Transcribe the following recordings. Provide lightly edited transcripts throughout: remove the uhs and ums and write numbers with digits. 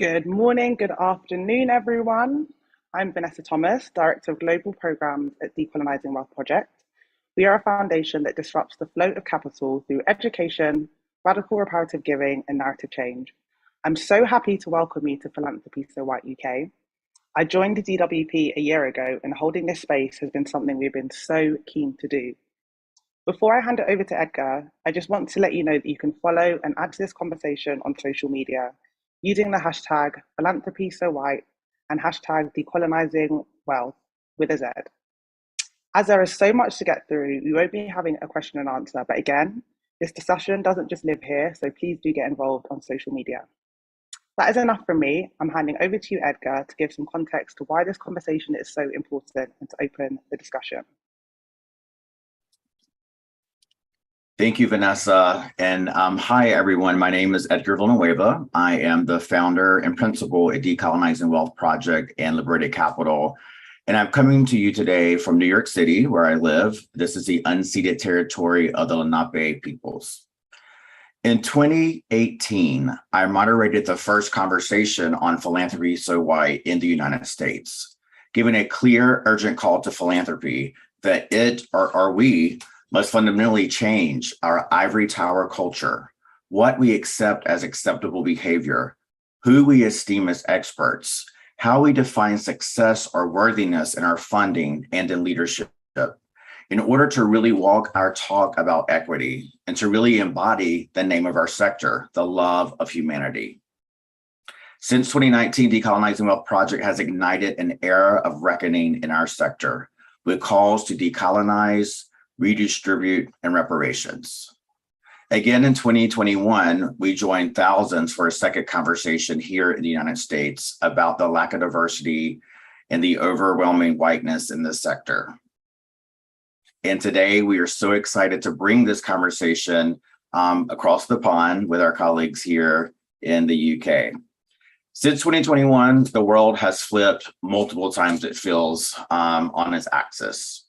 Good morning, good afternoon, everyone. I'm Vanessa Thomas, Director of Global Programs at Decolonizing Wealth Project. We are a foundation that disrupts the flow of capital through education, radical reparative giving, and narrative change. I'm so happy to welcome you to Philanthropy So White UK. I joined the DWP a year ago, and holding this space has been something we've been so keen to do. Before I hand it over to Edgar, I just want to let you know that you can follow and add to this conversation on social media using the hashtag philanthropy so white and hashtag decolonizing wealth with a Z. As there is so much to get through, we won't be having a question and answer, but again, this discussion doesn't just live here, so please do get involved on social media. That is enough from me. I'm handing over to you, Edgar, to give some context to why this conversation is so important and to open the discussion. Thank you, Vanessa. And hi, everyone. My name is Edgar Villanueva. I am the founder and principal at Decolonizing Wealth Project and Liberated Capital. And I'm coming to you today from New York City, where I live. This is the unceded territory of the Lenape peoples. In 2018, I moderated the first conversation on philanthropy so white in the United States, giving a clear, urgent call to philanthropy that it or we must fundamentally change our ivory tower culture, what we accept as acceptable behavior, who we esteem as experts, how we define success or worthiness in our funding and in leadership, in order to really walk our talk about equity and to really embody the name of our sector, the love of humanity. Since 2019, Decolonizing Wealth Project has ignited an era of reckoning in our sector with calls to decolonize, redistribute, and reparations. Again, in 2021, we joined thousands for a second conversation here in the United States about the lack of diversity and the overwhelming whiteness in this sector. And today, we are so excited to bring this conversation across the pond with our colleagues here in the UK. Since 2021, the world has flipped multiple times, it feels, on its axis.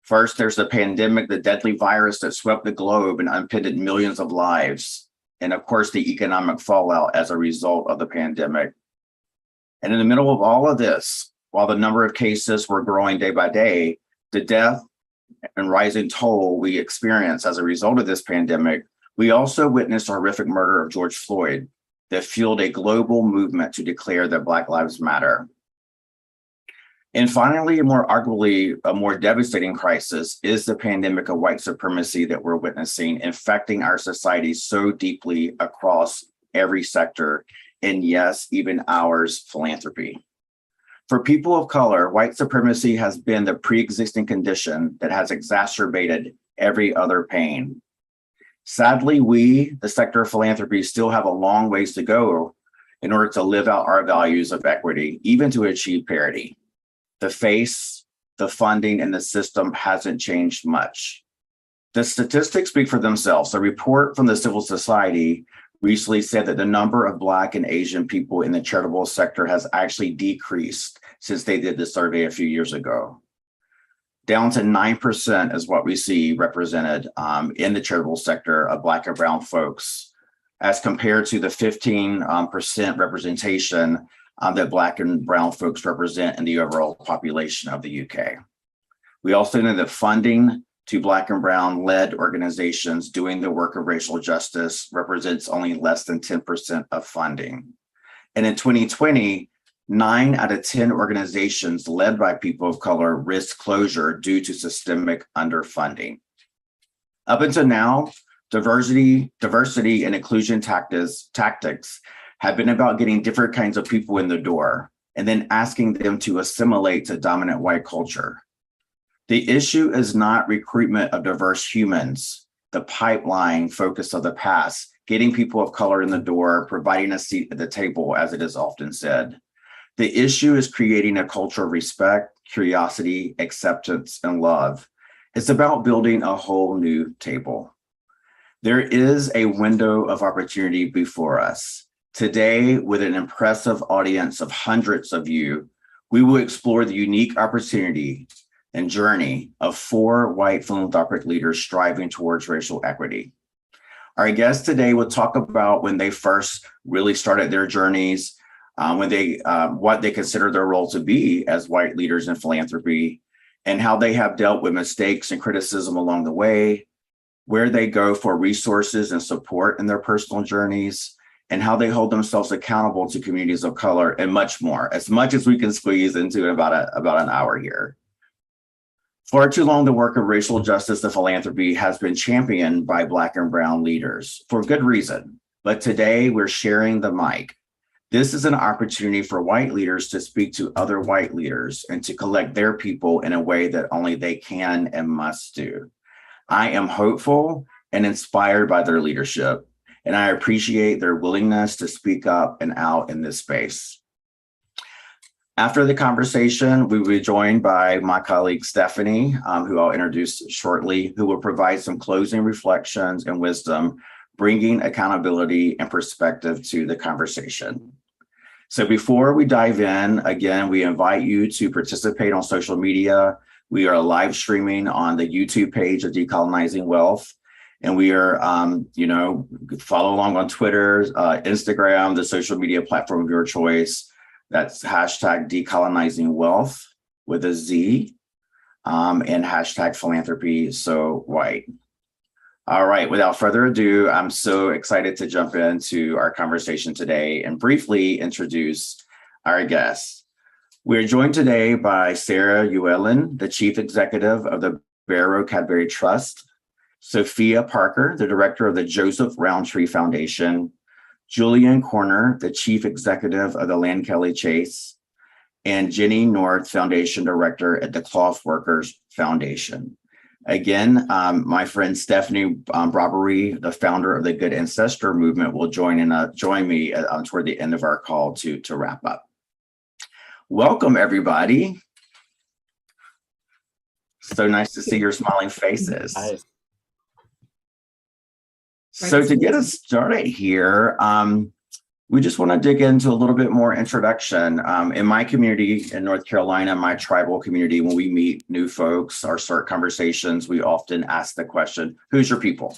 First, there's the pandemic, the deadly virus that swept the globe and upended millions of lives. And of course, the economic fallout as a result of the pandemic. And in the middle of all of this, while the number of cases were growing day by day, the death and rising toll we experienced as a result of this pandemic, we also witnessed the horrific murder of George Floyd that fueled a global movement to declare that Black Lives Matter. And finally, arguably a more devastating crisis is the pandemic of white supremacy that we're witnessing, infecting our society so deeply across every sector, and yes, even ours, philanthropy. For people of color, white supremacy has been the pre-existing condition that has exacerbated every other pain. Sadly, we, the sector of philanthropy, still have a long ways to go in order to live out our values of equity, even to achieve parity. The face, the funding, and the system hasn't changed much. The statistics speak for themselves. A report from the civil society recently said that the number of Black and Asian people in the charitable sector has actually decreased since they did the survey a few years ago. Down to 9% is what we see represented in the charitable sector of Black and Brown folks, as compared to the 15% representation that Black and Brown folks represent in the overall population of the UK. We also know that funding to Black and Brown led organizations doing the work of racial justice represents only less than 10% of funding. And in 2020, 9 out of 10 organizations led by people of color risked closure due to systemic underfunding. Up until now, diversity and inclusion tactics have been about getting different kinds of people in the door and then asking them to assimilate to dominant white culture. The issue is not recruitment of diverse humans, the pipeline focus of the past, getting people of color in the door, providing a seat at the table, as it is often said. The issue is creating a culture of respect, curiosity, acceptance, and love. It's about building a whole new table. There is a window of opportunity before us. Today, with an impressive audience of hundreds of you, we will explore the unique opportunity and journey of 4 white philanthropic leaders striving towards racial equity. Our guests today will talk about when they first really started their journeys, what they consider their role to be as white leaders in philanthropy, and how they have dealt with mistakes and criticism along the way, where they go for resources and support in their personal journeys, and how they hold themselves accountable to communities of color, and much more, as much as we can squeeze into about an hour here. For too long, the work of racial justice and philanthropy has been championed by Black and Brown leaders for good reason. But today we're sharing the mic. This is an opportunity for white leaders to speak to other white leaders and to collect their people in a way that only they can and must do. I am hopeful and inspired by their leadership, and I appreciate their willingness to speak up and out in this space. After the conversation, we will be joined by my colleague Stephanie, who I'll introduce shortly, who will provide some closing reflections and wisdom, bringing accountability and perspective to the conversation. So before we dive in, again, we invite you to participate on social media. We are live streaming on the YouTube page of Decolonizing Wealth. And we are, follow along on Twitter, Instagram, the social media platform of your choice. That's hashtag Decolonizing Wealth with a Z, and hashtag philanthropy so white. All right, without further ado, I'm so excited to jump into our conversation today and briefly introduce our guests. We're joined today by Sara Llewellin, the Chief Executive of the Barrow Cadbury Trust, Sophia Parker, the Director of the Joseph Rowntree Foundation, Julian Corner, the Chief Executive of the Land Kelly Chase, and Jenny North, Foundation Director at the Cloth Workers Foundation. Again, my friend Stephanie Brobbey, the founder of the Good Ancestor movement, will join me toward the end of our call to wrap up. Welcome, everybody. So nice to see your smiling faces. Hi. So to get us started here, we just want to dig into a little bit more introduction. In my community in North Carolina, my tribal community, when we meet new folks or start conversations, we often ask the question, who's your people?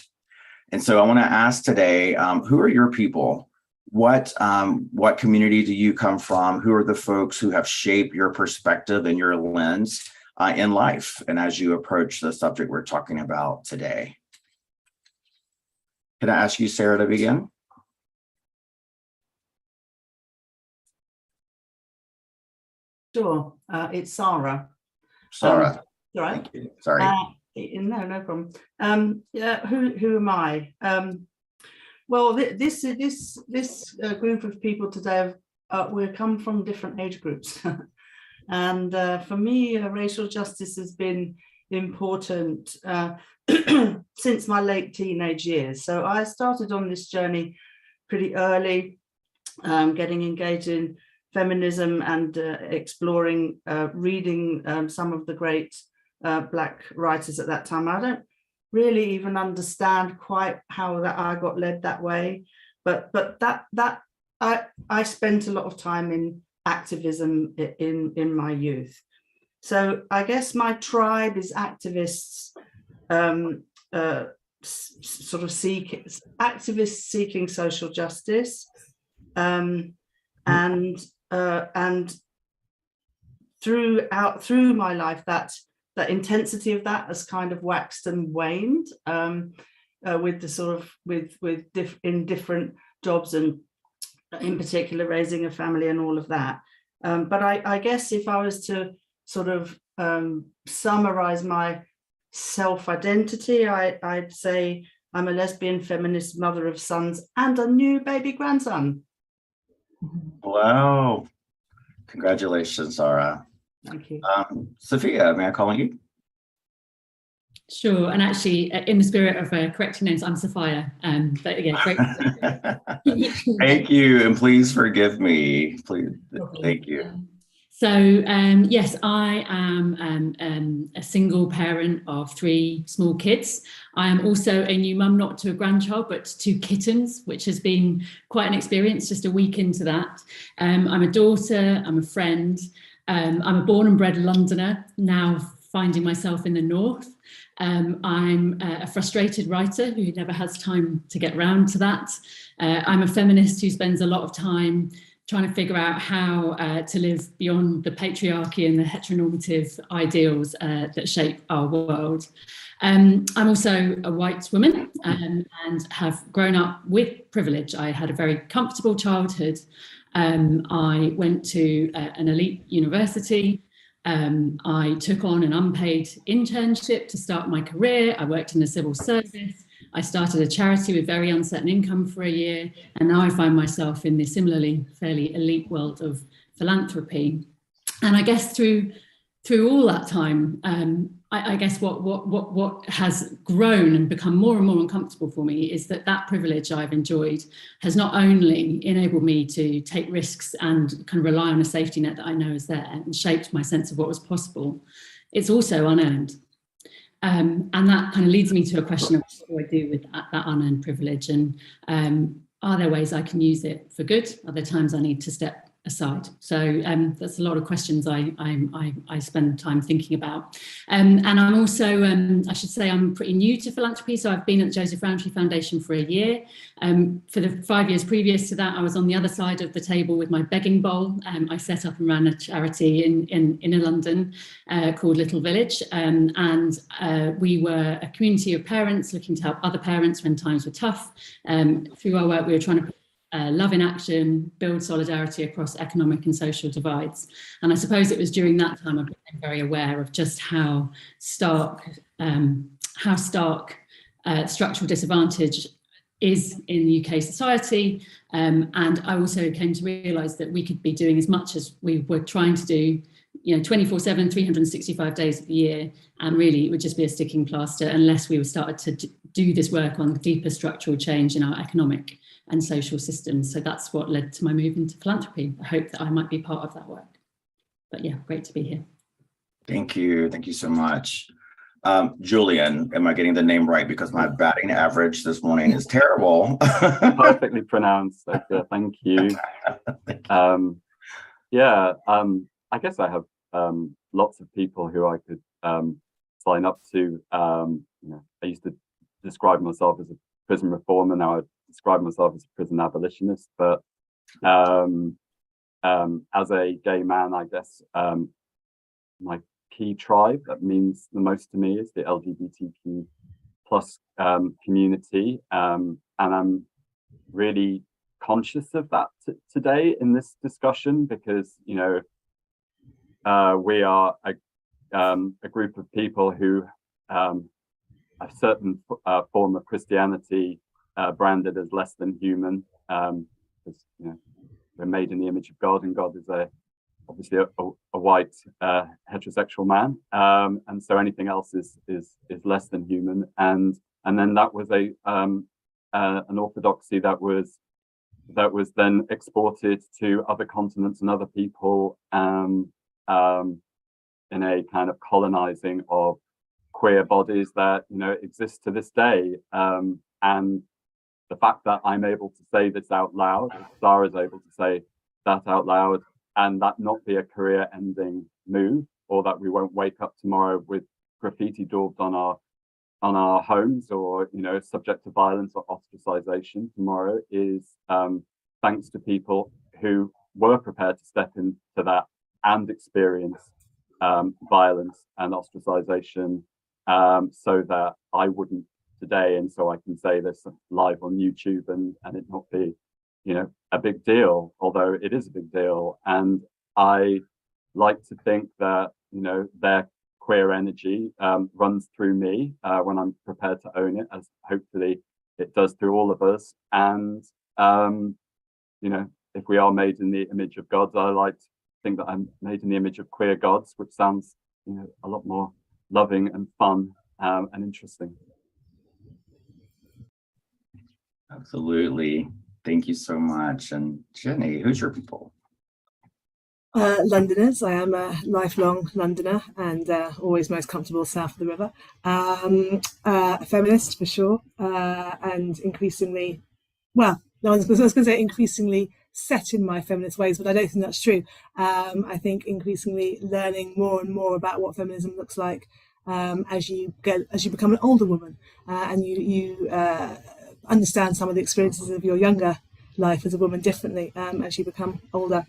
And so I want to ask today, who are your people? What community do you come from? Who are the folks who have shaped your perspective and your lens in life? And as you approach the subject we're talking about today. Can I ask you, Sara, to begin? Sure, it's Sara. Sara. Right. Thank you. Sorry. No problem. Who am I? Well, this group of people today, we come from different age groups, and for me, racial justice has been important since my late teenage years. So I started on this journey pretty early, getting engaged in feminism and exploring, reading some of the great Black writers at that time. I don't really even understand quite how that I got led that way, but I spent a lot of time in activism in my youth. So I guess my tribe is activists, activists seeking social justice, and through my life, that intensity of that has kind of waxed and waned with the sort of in different jobs, and in particular raising a family and all of that. But I guess if I was to sort of summarize my self-identity, I'd say I'm a lesbian feminist mother of sons and a new baby grandson. Wow. Congratulations, Sara. Thank you. Sophia, may I call on you? Sure, and actually, in the spirit of correcting names, I'm Sophia. But again, great. Thank you, and please forgive me. Please, thank you. So yes, I am a single parent of 3 small kids. I am also a new mum, not to a grandchild, but to 2 kittens, which has been quite an experience just a week into that. I'm a daughter, I'm a friend. I'm a born and bred Londoner, now finding myself in the north. I'm a frustrated writer who never has time to get round to that. I'm a feminist who spends a lot of time trying to figure out how to live beyond the patriarchy and the heteronormative ideals that shape our world. I'm also a white woman and have grown up with privilege. I had a very comfortable childhood. I went to an elite university. I took on an unpaid internship to start my career. I worked in the civil service. I started a charity with very uncertain income for a year. And now I find myself in the similarly fairly elite world of philanthropy. And I guess through all that time, I guess what has grown and become more and more uncomfortable for me is that privilege I've enjoyed has not only enabled me to take risks and kind of rely on a safety net that I know is there and shaped my sense of what was possible, it's also unearned. And that kind of leads me to a question of what do I do with that unearned privilege, and are there ways I can use it for good? Are there times I need to step aside? So that's a lot of questions I spend time thinking about. And I'm also, I should say, I'm pretty new to philanthropy. So I've been at the Joseph Rowntree Foundation for a year. For the 5 years previous to that, I was on the other side of the table with my begging bowl. I set up and ran a charity in London called Little Village. And we were a community of parents looking to help other parents when times were tough. Through our work, we were trying to love in action, build solidarity across economic and social divides. And I suppose it was during that time I became very aware of just how stark structural disadvantage is in the UK society. And I also came to realise that we could be doing as much as we were trying to do, 24/7, 365 days of the year. And really, it would just be a sticking plaster unless we started to do this work on deeper structural change in our economic and social systems. So that's what led to my move into philanthropy. I hope that I might be part of that work. But yeah, great to be here. Thank you. Thank you so much. Julian, am I getting the name right? Because my batting average this morning is terrible. Perfectly pronounced, Edgar. Thank you. I guess I have lots of people who I could sign up to. I used to describe myself as a prison reformer. Now I describe myself as a prison abolitionist, but as a gay man, I guess my key tribe that means the most to me is the LGBTQ plus community, and I'm really conscious of that today in this discussion because we are a group of people who a certain form of Christianity branded as less than human, because we're made in the image of God, and God is obviously a white heterosexual man, and so anything else is less than human. And then that was an orthodoxy that was then exported to other continents and other people in a kind of colonizing of queer bodies that exist to this day. And the fact that I'm able to say this out loud, Sara's able to say that out loud, and that not be a career-ending move, or that we won't wake up tomorrow with graffiti daubed on our homes, or subject to violence or ostracization tomorrow, is thanks to people who were prepared to step into that and experience violence and ostracization, so that I wouldn't today, and so I can say this live on YouTube and it not be a big deal, although it is a big deal. And I like to think that their queer energy runs through me when I'm prepared to own it, as hopefully it does through all of us. And if we are made in the image of gods, I like to think that I'm made in the image of queer gods, which sounds a lot more loving and fun and interesting. Absolutely. Thank you so much. And Jenny, who's your people? Londoners. I am a lifelong Londoner and always most comfortable south of the river. A feminist for sure, and increasingly, I was going to say increasingly set in my feminist ways, but I don't think that's true. I think increasingly learning more and more about what feminism looks like as you become an older woman, and you understand some of the experiences of your younger life as a woman differently as you become older,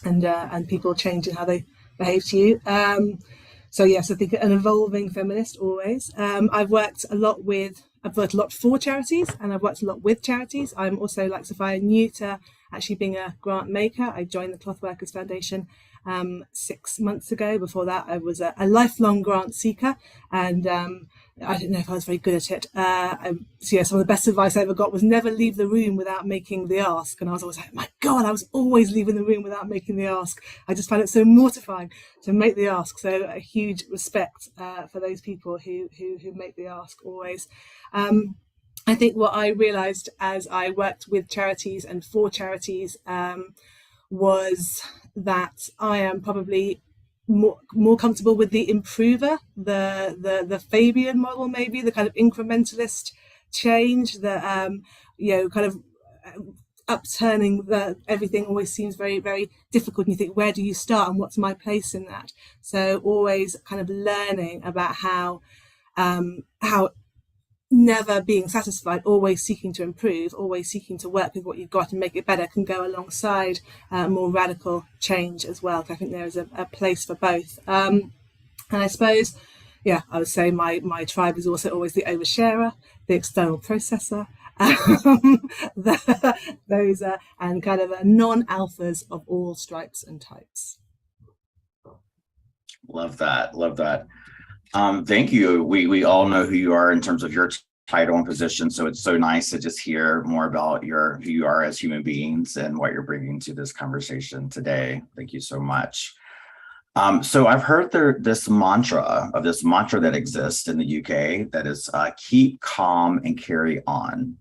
and people change in how they behave to you. So yes, I think an evolving feminist always. I've worked a lot for charities, and I've worked a lot with charities. I'm also, like Sophia, new to actually being a grant maker. I joined the Cloth Workers Foundation 6 months ago. Before that, I was a lifelong grant seeker, and I didn't know if I was very good at it. So yeah, some of the best advice I ever got was never leave the room without making the ask. And I was always like, my God, I was always leaving the room without making the ask. I just found it so mortifying to make the ask. So a huge respect for those people who make the ask always. I think what I realised as I worked with charities and for charities was that I am probably more comfortable with the improver, the Fabian model, maybe the kind of incrementalist change, the kind of upturning everything always seems very, very difficult. And you think, where do you start and what's my place in that? So always kind of learning about how never being satisfied, always seeking to improve, always seeking to work with what you've got and make it better can go alongside more radical change as well. I think there is a place for both. And I suppose, yeah, I would say my tribe is also always the oversharer, the external processor, those and kind of non-alphas of all stripes and types. Love that. Love that. Thank you. We all know who you are in terms of your title and position. So it's so nice to just hear more about who you are as human beings and what you're bringing to this conversation today. Thank you so much. So I've heard this mantra that exists in the UK that is keep calm and carry on.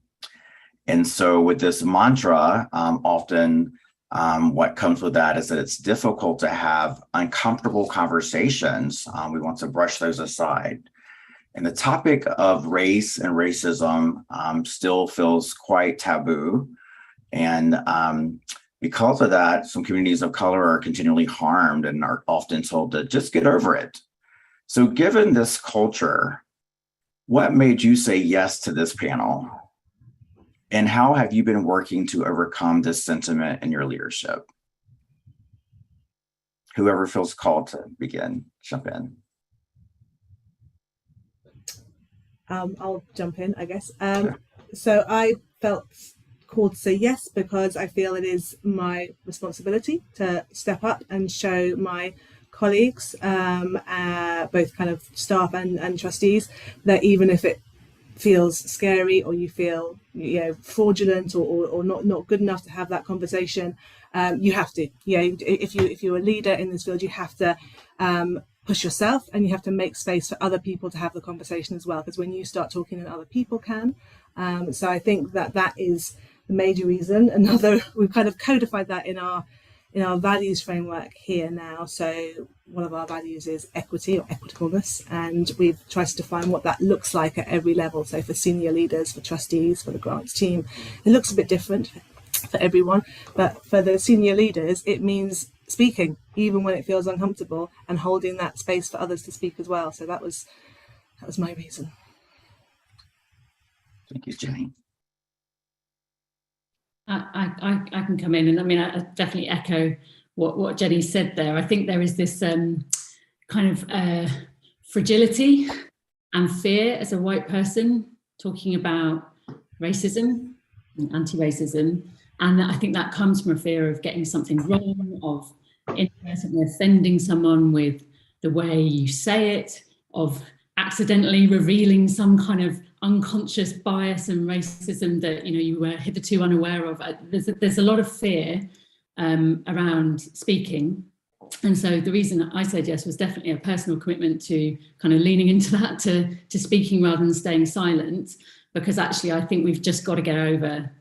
And so with this mantra, often what comes with that is that it's difficult to have uncomfortable conversations. We want to brush those aside. And the topic of race and racism still feels quite taboo. And because of that, some communities of color are continually harmed and are often told to just get over it. So given this culture, what made you say yes to this panel? And how have you been working to overcome this sentiment in your leadership? Whoever feels called to begin, jump in. I'll jump in, I guess. Sure. So I felt called to say yes because I feel it is my responsibility to step up and show my colleagues, both kind of staff and trustees, that even if it feels scary or you feel fraudulent or not good enough to have that conversation, you have to. If you're a leader in this field, you have to push yourself and you have to make space for other people to have the conversation as well, because when you start talking, then other people can. So I think that is the major reason. We've kind of codified that in our values framework here now. So one of our values is equity or equitableness, and we've tried to define what that looks like at every level. So for senior leaders, for trustees, for the grants team, it looks a bit different for everyone, but for the senior leaders, it means speaking even when it feels uncomfortable and holding that space for others to speak as well. So that was my reason. Thank you, Jenny. I can come in, and I mean, I definitely echo what Jenny said there. I think there is this kind of fragility and fear as a white person talking about racism and anti-racism, and I think that comes from a fear of getting something wrong, of inadvertently offending someone with the way you say it, of accidentally revealing some kind of unconscious bias and racism that you were hitherto unaware of. There's a lot of fear around speaking, and so the reason that I said yes was definitely a personal commitment to kind of leaning into that, to speaking rather than staying silent, because actually I think we've just got to get over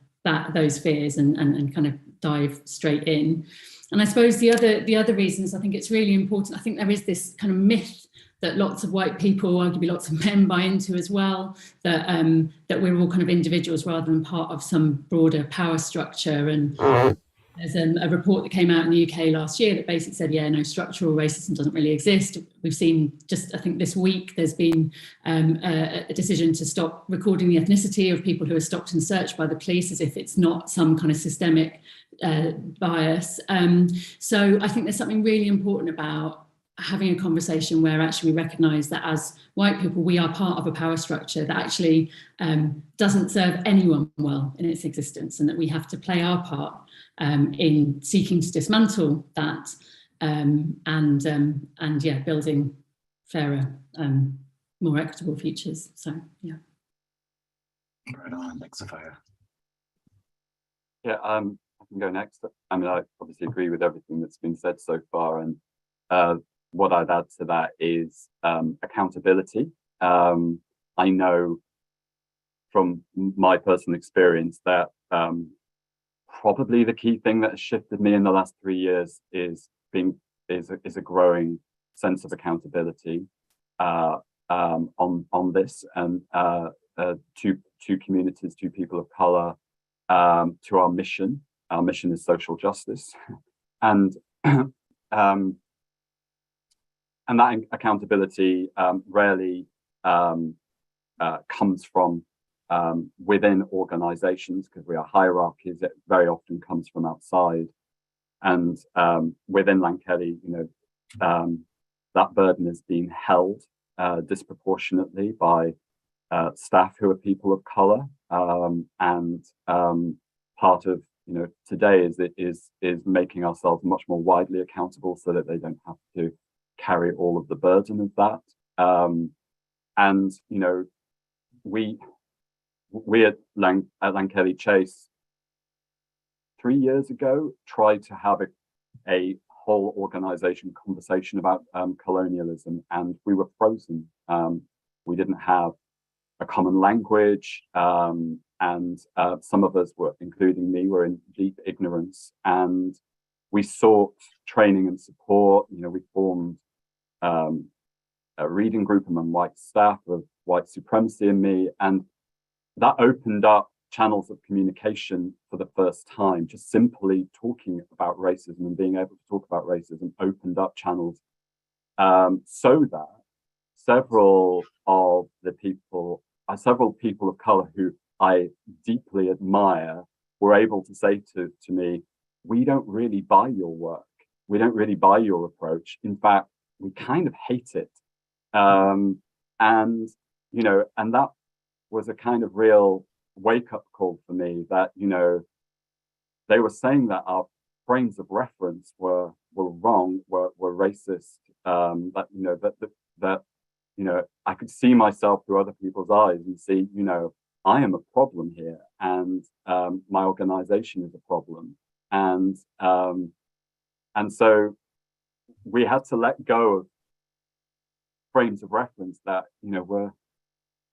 those fears and kind of dive straight in. And I suppose the other reasons, I think it's really important. I think there is this kind of myth that lots of white people, arguably lots of men, buy into as well, that we're all kind of individuals rather than part of some broader power structure. And There's a report that came out in the UK last year that basically said, yeah, no, structural racism doesn't really exist. We've seen just, I think this week, there's been a decision to stop recording the ethnicity of people who are stopped and searched by the police as if it's not some kind of systemic bias. So I think there's something really important about having a conversation where actually we recognise that as white people, we are part of a power structure that actually doesn't serve anyone well in its existence, and that we have to play our part in seeking to dismantle that and yeah, building fairer, more equitable futures. So yeah. Right on, thanks, Sophia. Yeah, I can go next. I mean, I obviously agree with everything that's been said so far, and what I'd add to that is accountability. I know from my personal experience that probably the key thing that has shifted me in the last 3 years is a growing sense of accountability on this, and to communities, to people of color, to our mission. Our mission is social justice, and that accountability rarely comes from within organizations, because we are hierarchies. It very often comes from outside, and within Lankelly, that burden is being held disproportionately by staff who are people of color, and part of today is making ourselves much more widely accountable so that they don't have to carry all of the burden of that. And we at Lankelly Chase 3 years ago tried to have a whole organization conversation about colonialism, and we were frozen. We didn't have a common language, and some of us were, including me, were in deep ignorance, and we sought training and support. We formed a reading group among white staff of white supremacy and me, and that opened up channels of communication for the first time. Just simply talking about racism and being able to talk about racism opened up channels, so that several people of color who I deeply admire were able to say to me, we don't really buy your work. We don't really buy your approach. In fact, we kind of hate it. And that was a kind of real wake-up call for me, that, they were saying that our frames of reference were wrong, were racist, that I could see myself through other people's eyes and see, I am a problem here, and my organization is a problem. And so we had to let go of frames of reference that, were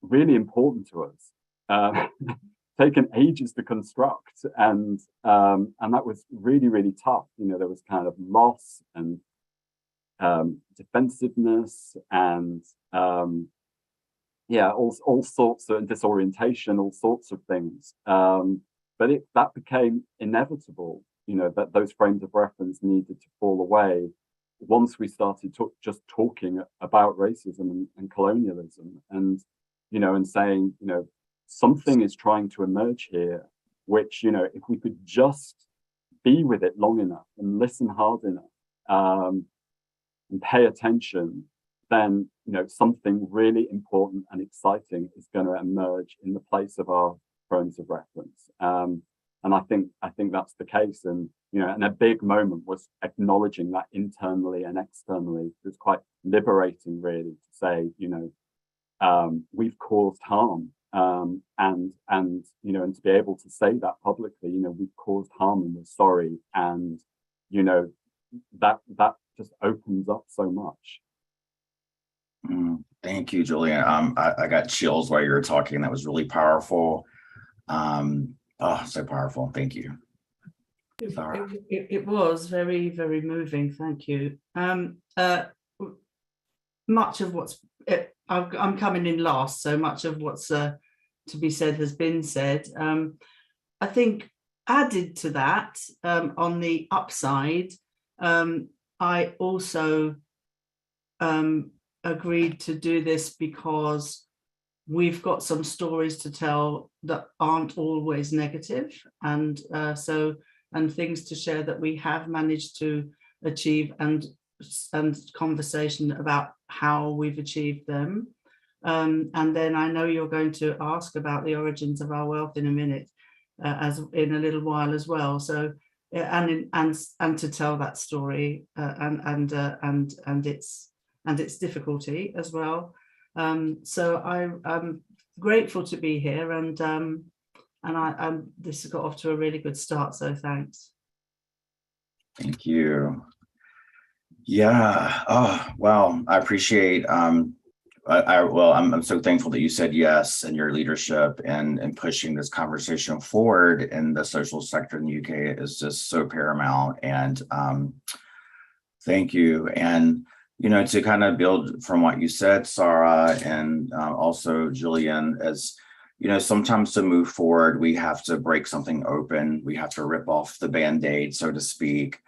really important to us, taken ages to construct, and that was really, really tough. There was kind of loss and defensiveness and all sorts of disorientation, all sorts of things. But that became inevitable. That those frames of reference needed to fall away once we started just talking about racism and colonialism, and saying, something is trying to emerge here, which, if we could just be with it long enough and listen hard enough, and pay attention, then, something really important and exciting is going to emerge in the place of our frames of reference. And I think that's the case. And, and a big moment was acknowledging that internally and externally. It was quite liberating, really, to say, we've caused harm, and to be able to say that publicly, we've caused harm and we're sorry. And, that just opens up so much. Thank you, Julian. I got chills while you were talking. That was really powerful. So powerful. Thank you. It was very, very moving. Thank you. Much of I'm coming in last, so much of what's to be said has been said. I think added to that, on the upside, I also agreed to do this because we've got some stories to tell that aren't always negative, and things to share that we have managed to achieve, and conversation about how we've achieved them. And then I know you're going to ask about the origins of our wealth in a minute, as in a little while as well. So and to tell that story, and its difficulty as well. So I'm grateful to be here, and this has got off to a really good start. So thanks. Thank you. Yeah. Oh, wow. I appreciate. I'm so thankful that you said yes, and your leadership and pushing this conversation forward in the social sector in the UK is just so paramount. And thank you. And to kind of build from what you said, Sara, and also Llewellin, as sometimes to move forward, we have to break something open. We have to rip off the Band-Aid, so to speak.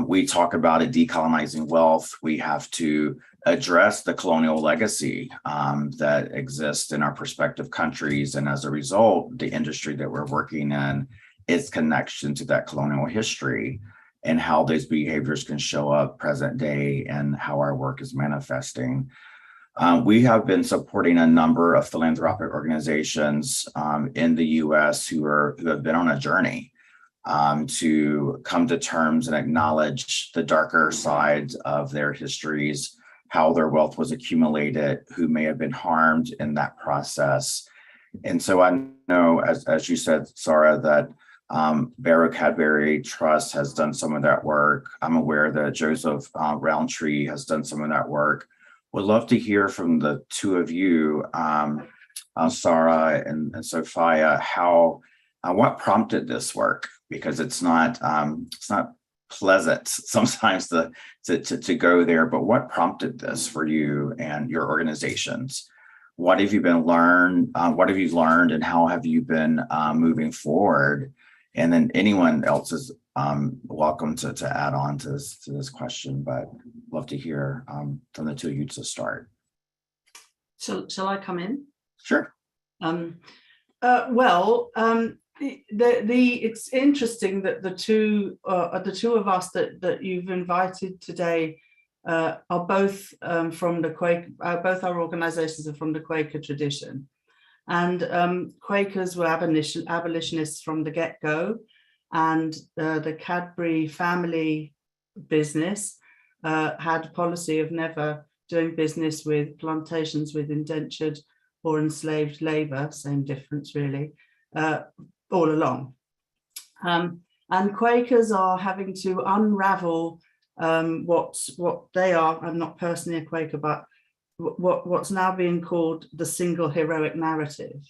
We talk about a decolonizing wealth. We have to address the colonial legacy that exists in our prospective countries. And as a result, the industry that we're working in, its connection to that colonial history and how those behaviors can show up present day and how our work is manifesting. We have been supporting a number of philanthropic organizations in the US who have been on a journey to come to terms and acknowledge the darker sides of their histories, how their wealth was accumulated, who may have been harmed in that process. And so I know, as you said, Sara, that Barrow Cadbury Trust has done some of that work. I'm aware that Joseph Rowntree has done some of that work. Would love to hear from the two of you, Sara and Sophia, what prompted this work, because it's not pleasant sometimes to go there, but what prompted this for you and your organizations? What have you learned, and how have you been moving forward? And then anyone else is welcome to add on to this question, but love to hear from the two of you to start. So shall I come in? Sure. It's interesting that the two of us that you've invited today are both from the Quaker. Both our organisations are from the Quaker tradition, and Quakers were abolitionists from the get-go, and the Cadbury family business had a policy of never doing business with plantations with indentured or enslaved labour. Same difference, really. All along. And Quakers are having to unravel what they are. I'm not personally a Quaker, but what's now being called the single heroic narrative.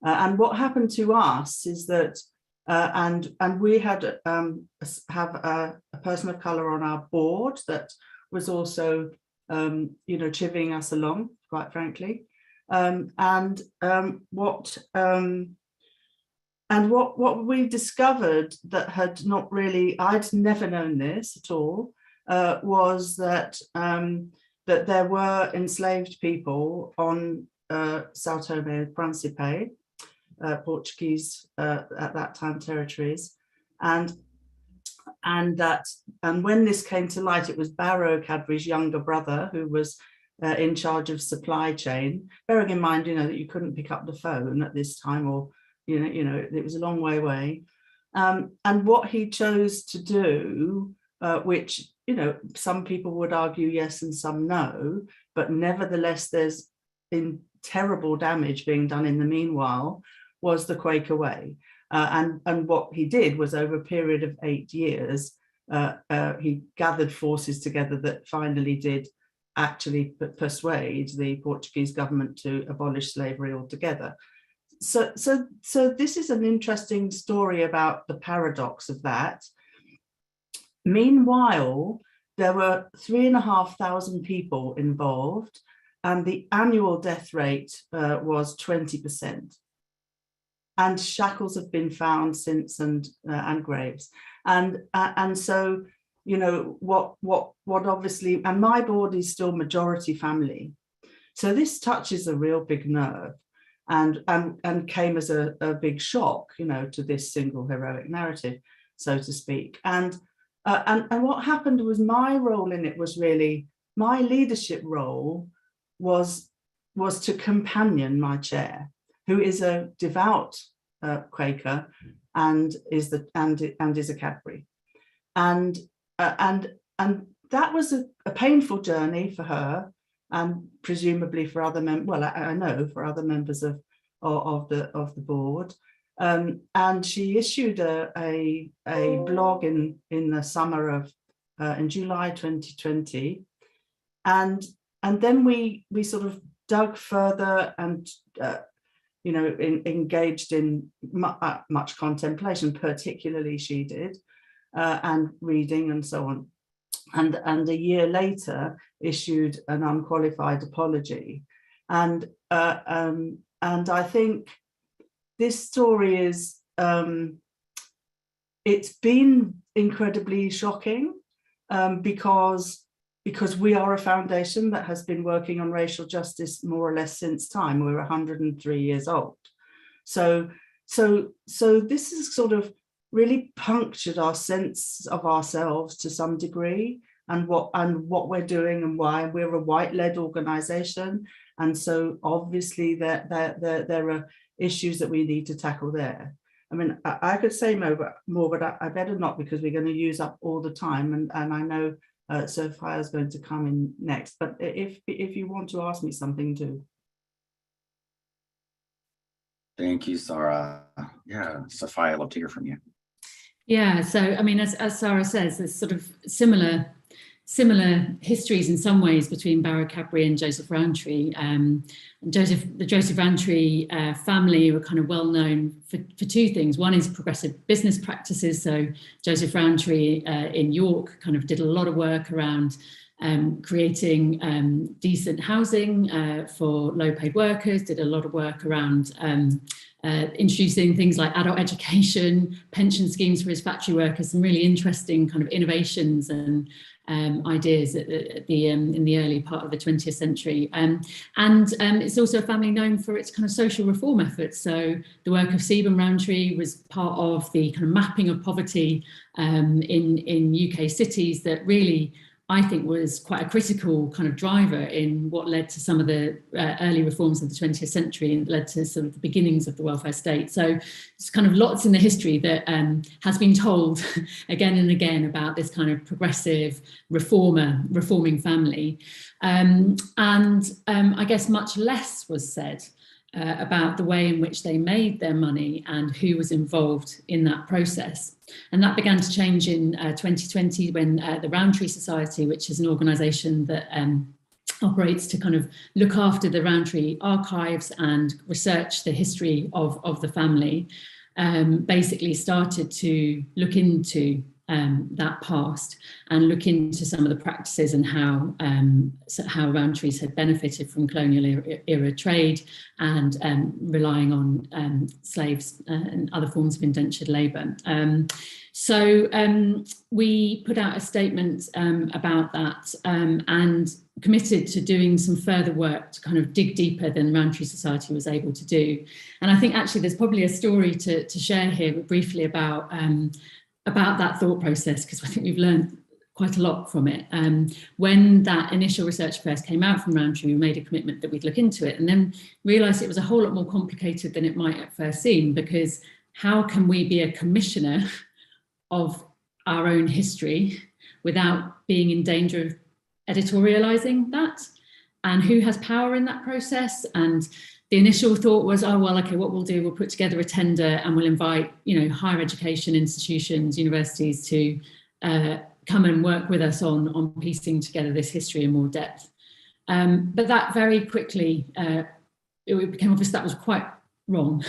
And what happened to us is that, and we had have a person of colour on our board that was also, chivying us along, quite frankly. And what we discovered that had not really, I'd never known this at all, was that that there were enslaved people on Sao Tome and Principe, Portuguese at that time territories, and when this came to light, it was Barrow, Cadbury's younger brother, who was in charge of supply chain. Bearing in mind, that you couldn't pick up the phone at this time, or it was a long way away. And what he chose to do, which, some people would argue yes and some no, but nevertheless, there's been terrible damage being done in the meanwhile, was the Quaker way. And what he did was, over a period of 8 years, he gathered forces together that finally did actually persuade the Portuguese government to abolish slavery altogether. So this is an interesting story about the paradox of that. Meanwhile, there were 3,500 people involved, and the annual death rate was 20%. and shackles have been found since, and graves, and so, you know, what obviously, and my board is still majority family, so this touches a real big nerve, and came as a big shock, you know, to this single heroic narrative, so to speak. And what happened was, my role in it was really, my leadership role was to companion my chair, who is a devout Quaker and is a Cadbury, and that was a painful journey for her, and presumably for other members. Well, I know for other members of the board. And she issued a blog in the summer of in July 2020, and then we sort of dug further and you know, engaged in much contemplation, particularly she did, and reading and so on, and a year later issued an unqualified apology, and I think this story is, it's been incredibly shocking, because we are a foundation that has been working on racial justice more or less since time. We're 103 years old. So this has sort of really punctured our sense of ourselves to some degree, and what we're doing and why. We're a white-led organization, and so obviously there are issues that we need to tackle there. I mean, I could say more, but I better not, because we're going to use up all the time, and I know Sophia is going to come in next, but if you want to ask me something too. Thank you, Sara. Yeah, Sophia, I'd love to hear from you. Yeah, so I mean, as Sara says, there's sort of similar histories in some ways between Barrow, Cadbury and Joseph Rowntree. The Joseph Rowntree family were kind of well known for two things. One is progressive business practices. So Joseph Rowntree in York kind of did a lot of work around creating decent housing for low-paid workers, did a lot of work around introducing things like adult education, pension schemes for his factory workers, some really interesting kind of innovations and ideas in the early part of the 20th century. And it's also a family known for its kind of social reform efforts. So the work of Sebum Rowntree was part of the kind of mapping of poverty in UK cities that really, I think, was quite a critical kind of driver in what led to some of the early reforms of the 20th century and led to sort of the beginnings of the welfare state. So it's kind of lots in the history that has been told again and again about this kind of progressive reforming family. I guess much less was said about the way in which they made their money and who was involved in that process. And that began to change in 2020 when the Rowntree Society, which is an organisation that operates to kind of look after the Rowntree archives and research the history of the family, basically started to look into that past and look into some of the practices and how Rowntrees had benefited from colonial era trade and relying on slaves and other forms of indentured labour. So we put out a statement about that and committed to doing some further work to kind of dig deeper than Rowntree Society was able to do. And I think actually there's probably a story to share here briefly about that thought process, because I think we've learned quite a lot from it. When that initial research first came out from Rowntree, we made a commitment that we'd look into it, and then realised it was a whole lot more complicated than it might at first seem, because how can we be a commissioner of our own history without being in danger of editorialising that? And who has power in that process? And the initial thought was, oh, well, okay, what we'll do, we'll put together a tender and we'll invite, higher education institutions, universities to come and work with us on piecing together this history in more depth. But that very quickly, it became obvious that was quite wrong,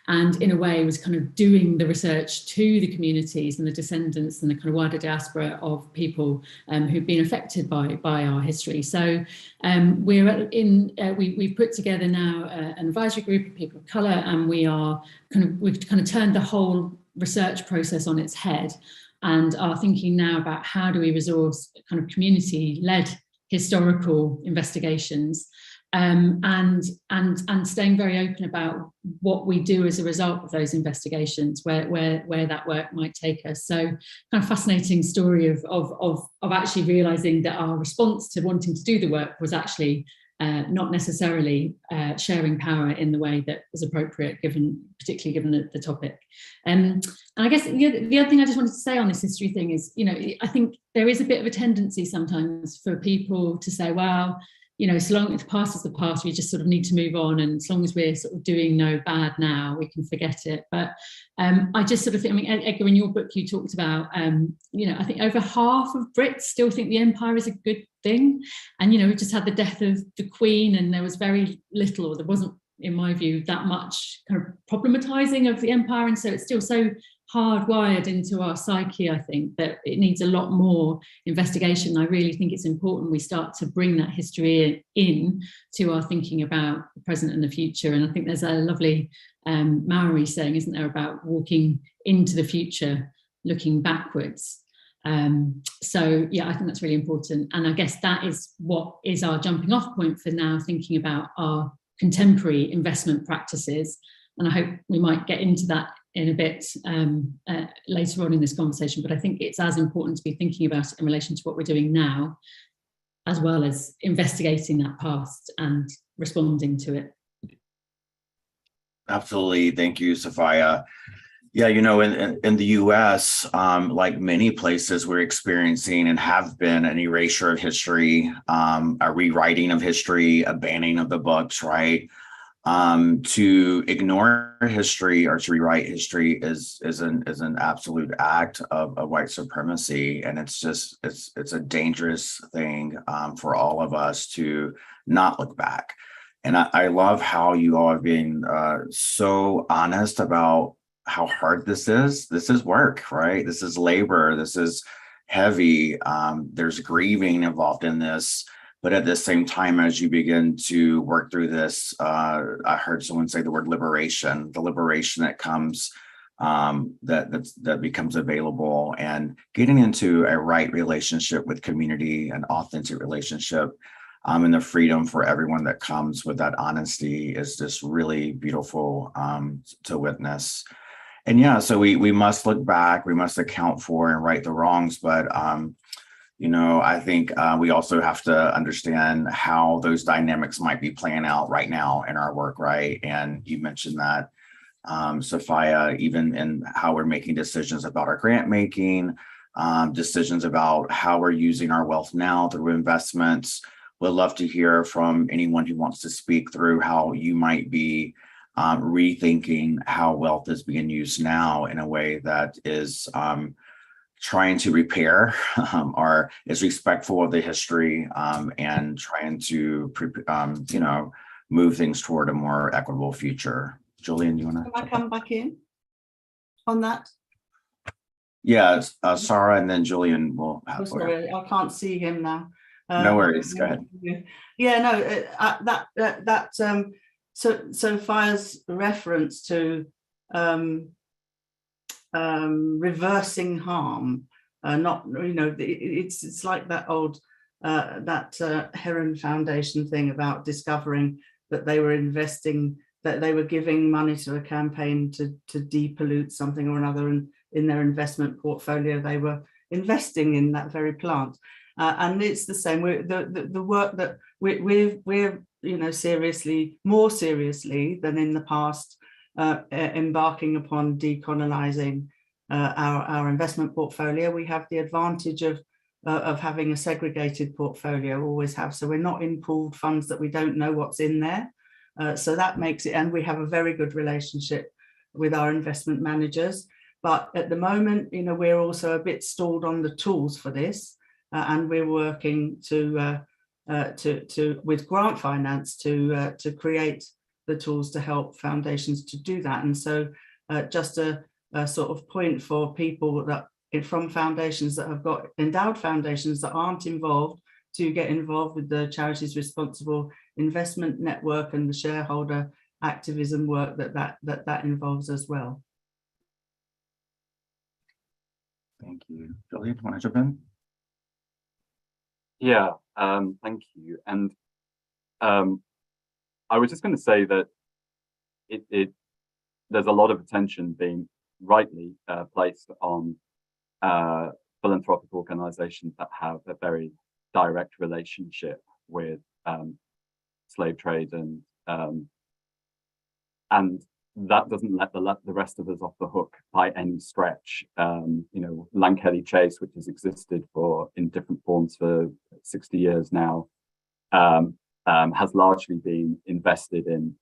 and in a way was kind of doing the research to the communities and the descendants and the kind of wider diaspora of people who've been affected by our history. So we've put together now an advisory group of people of colour, and we've kind of turned the whole research process on its head, and are thinking now about how do we resource kind of community-led historical investigations, and staying very open about what we do as a result of those investigations, where that work might take us. So kind of fascinating story of actually realizing that our response to wanting to do the work was actually not necessarily sharing power in the way that was appropriate, particularly given the topic. And I guess the other thing I just wanted to say on this history thing is, I think there is a bit of a tendency sometimes for people to say, well, so long as the past is the past, we just sort of need to move on, and as long as we're sort of doing no bad now, we can forget it. But I just sort of think, Edgar, in your book, you talked about, I think over half of Brits still think the empire is a good thing. And, we just had the death of the Queen, and there was very little, or there wasn't, in my view, that much kind of problematizing of the empire. And so it's still so hardwired into our psyche, I think, that it needs a lot more investigation. I really think it's important we start to bring that history in to our thinking about the present and the future. And I think there's a lovely Maori saying, isn't there, about walking into the future, looking backwards. So yeah, I think that's really important. And I guess that is what is our jumping off point for now thinking about our contemporary investment practices. And I hope we might get into that in a bit later on in this conversation, but I think it's as important to be thinking about it in relation to what we're doing now, as well as investigating that past and responding to it. Absolutely. Thank you, Sophia. Yeah, in the US, like many places, we're experiencing and have been an erasure of history, a rewriting of history, a banning of the books, right? To ignore history or to rewrite history is an absolute act of white supremacy, and it's a dangerous thing for all of us to not look back. And I love how you all have been so honest about how hard this is. This is work, right? This is labor. This is heavy. There's grieving involved in this. But at the same time, as you begin to work through this, I heard someone say the word liberation, the liberation that comes, that becomes available, and getting into a right relationship with community, an authentic relationship, and the freedom for everyone that comes with that honesty is just really beautiful to witness. And yeah, so we must look back, we must account for and right the wrongs, but I think we also have to understand how those dynamics might be playing out right now in our work, right? And you mentioned that, Sophia, even in how we're making decisions about our grant making, decisions about how we're using our wealth now through investments. Would love to hear from anyone who wants to speak through how you might be rethinking how wealth is being used now in a way that is trying to repair or is respectful of the history, and trying to move things toward a more equitable future. Julian, you want to? Can I come back in on that? Yeah, Sara, and then Julian will have. Sorry, I can't see him now. No worries. Go ahead. Yeah, no, so Sophia's reference to reversing harm, it's like that old Heron Foundation thing about discovering that they were investing, that they were giving money to a campaign to depollute something or another, and in their investment portfolio they were investing in that very plant. And it's the same. The work that we're more seriously than in the past, embarking upon decolonizing our investment portfolio. We have the advantage of having a segregated portfolio, always have. So we're not in pooled funds that we don't know what's in there. So that makes it, and we have a very good relationship with our investment managers. But at the moment, we're also a bit stalled on the tools for this, and we're working to with grant finance to create the tools to help foundations to do that. And so just a sort of point for people that from foundations that have got endowed foundations that aren't involved, to get involved with the Charities Responsible Investment Network and the shareholder activism work that involves as well. Thank you. Julie, do you want to jump in? Yeah, thank you. And I was just going to say that there's a lot of attention being rightly placed on philanthropic organizations that have a very direct relationship with slave trade, and that doesn't let the rest of us off the hook by any stretch. You know, Lankelly Chase, which has existed in different forms for 60 years now, has largely been invested in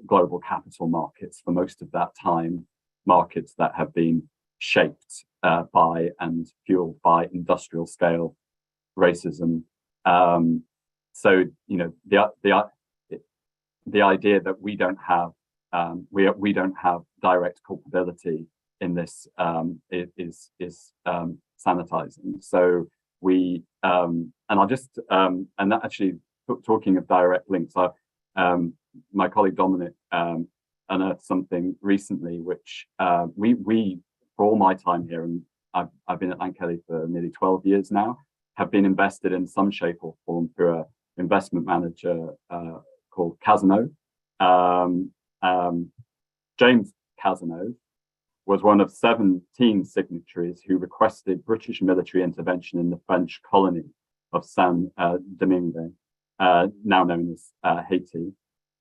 global capital markets for most of that time, markets that have been shaped by and fueled by industrial scale racism. So, you know, the idea that we don't have direct culpability in this is sanitizing. So we and I'll just and that actually, talking of direct links, my colleague Dominic unearthed something recently, which we for all my time here, and I've been at Lankelly for nearly 12 years now, have been invested in some shape or form through an investment manager called Cazenove. James Cazenove was one of 17 signatories who requested British military intervention in the French colony of Saint-Domingue, now known as Haiti,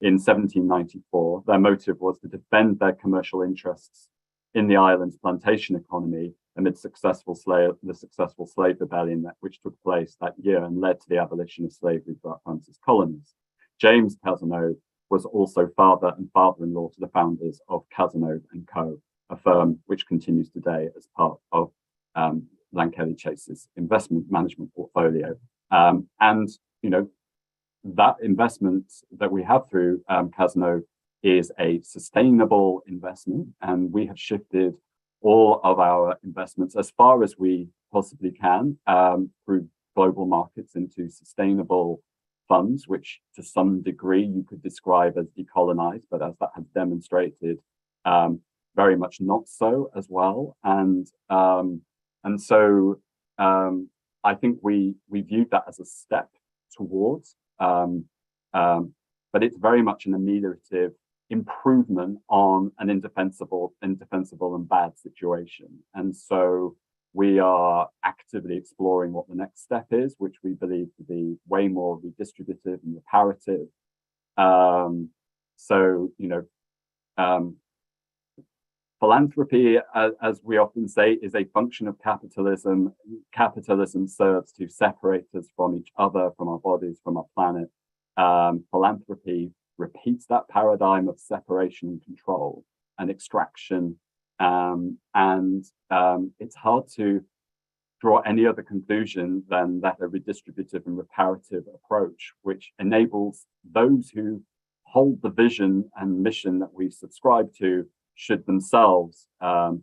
in 1794. Their motive was to defend their commercial interests in the island's plantation economy amid the successful slave rebellion which took place that year and led to the abolition of slavery throughout France's colonies. James Cazenove was also father and father-in-law to the founders of Cazenove & Co., a firm which continues today as part of Lankelly Chase's investment management portfolio. And, you know, that investment that we have through Cazenove is a sustainable investment, and we have shifted all of our investments as far as we possibly can through global markets into sustainable funds, which to some degree you could describe as decolonized, but as that has demonstrated, very much not so as well. And so I think we viewed that as a step towards, but it's very much an ameliorative improvement on an indefensible and bad situation. And so we are actively exploring what the next step is, which we believe to be way more redistributive and reparative. So, you know, philanthropy, as we often say, is a function of capitalism. Capitalism serves to separate us from each other, from our bodies, from our planet. Philanthropy repeats that paradigm of separation and control and extraction. And it's hard to draw any other conclusion than that a redistributive and reparative approach, which enables those who hold the vision and mission that we subscribe to, should themselves own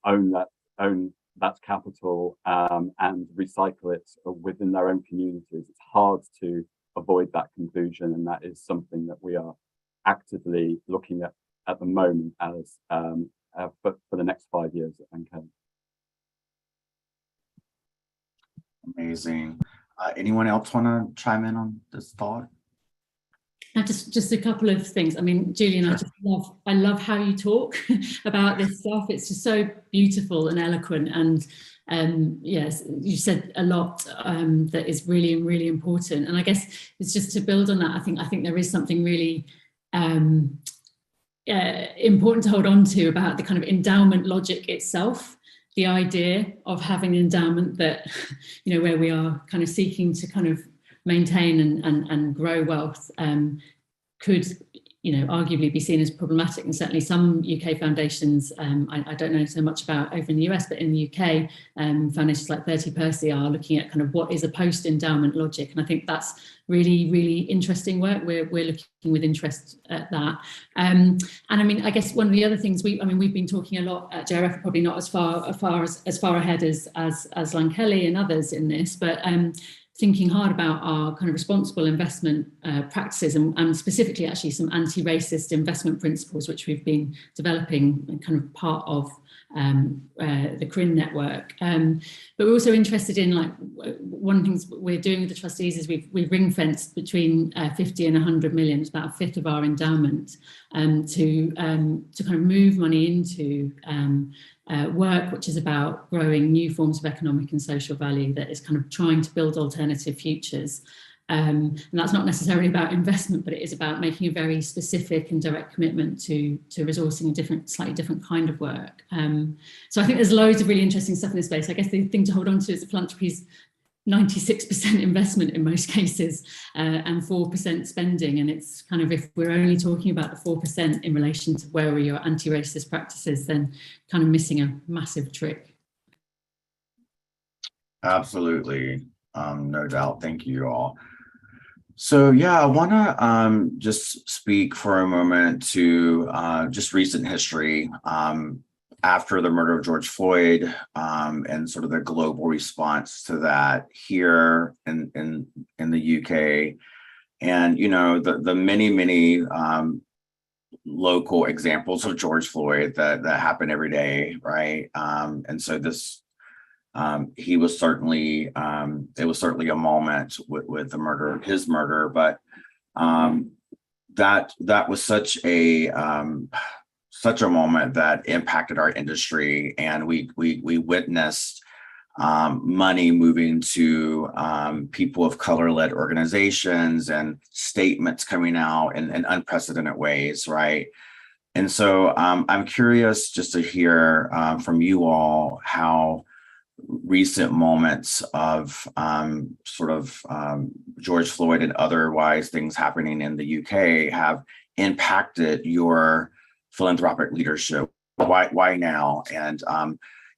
that capital and recycle it within their own communities. It's hard to avoid that conclusion, and that is something that we are actively looking at the moment as for the next 5 years at Lankelly. Amazing. Anyone else want to chime in on this thought? Just a couple of things. I mean, Julian, sure. I love how you talk about this stuff. It's just so beautiful and eloquent, and yes, you said a lot that is really, really important. And I guess it's just to build on that. I think there is something really important to hold on to about the kind of endowment logic itself. The idea of having an endowment that, you know, where we are kind of seeking to kind of maintain and grow wealth could, arguably be seen as problematic. And certainly some UK foundations, I don't know so much about over in the US, but in the UK, foundations like 30 Percy are looking at kind of what is a post-endowment logic. And I think that's really, really interesting work. We're looking with interest at that. And I mean, I guess one of the other things we've been talking a lot at JRF, probably not as far ahead as Lankelly and others in this, but thinking hard about our kind of responsible investment practices and specifically actually some anti-racist investment principles, which we've been developing and kind of part of the CRIN network. But we're also interested in, like, one of the things we're doing with the trustees is we've ring-fenced between 50 and 100 million, it's about a fifth of our endowment, to kind of move money into work which is about growing new forms of economic and social value that is kind of trying to build alternative futures. And that's not necessarily about investment, but it is about making a very specific and direct commitment to resourcing a slightly different kind of work. So I think there's loads of really interesting stuff in this space. I guess the thing to hold on to is that philanthropy's 96% investment in most cases, and 4% spending. And it's kind of, if we're only talking about the 4% in relation to where are your anti-racist practices, then kind of missing a massive trick. Absolutely, no doubt. Thank you all. So yeah, I want to just speak for a moment to just recent history after the murder of George Floyd, and sort of the global response to that here in the UK, and the many local examples of George Floyd that happen every day, right? And so this. He was certainly, it was certainly a moment with the murder, his murder, but that was such a moment that impacted our industry, and we witnessed money moving to people of color-led organizations and statements coming out in unprecedented ways, right? And so I'm curious just to hear from you all how recent moments of George Floyd and otherwise things happening in the UK have impacted your philanthropic leadership. Why now? And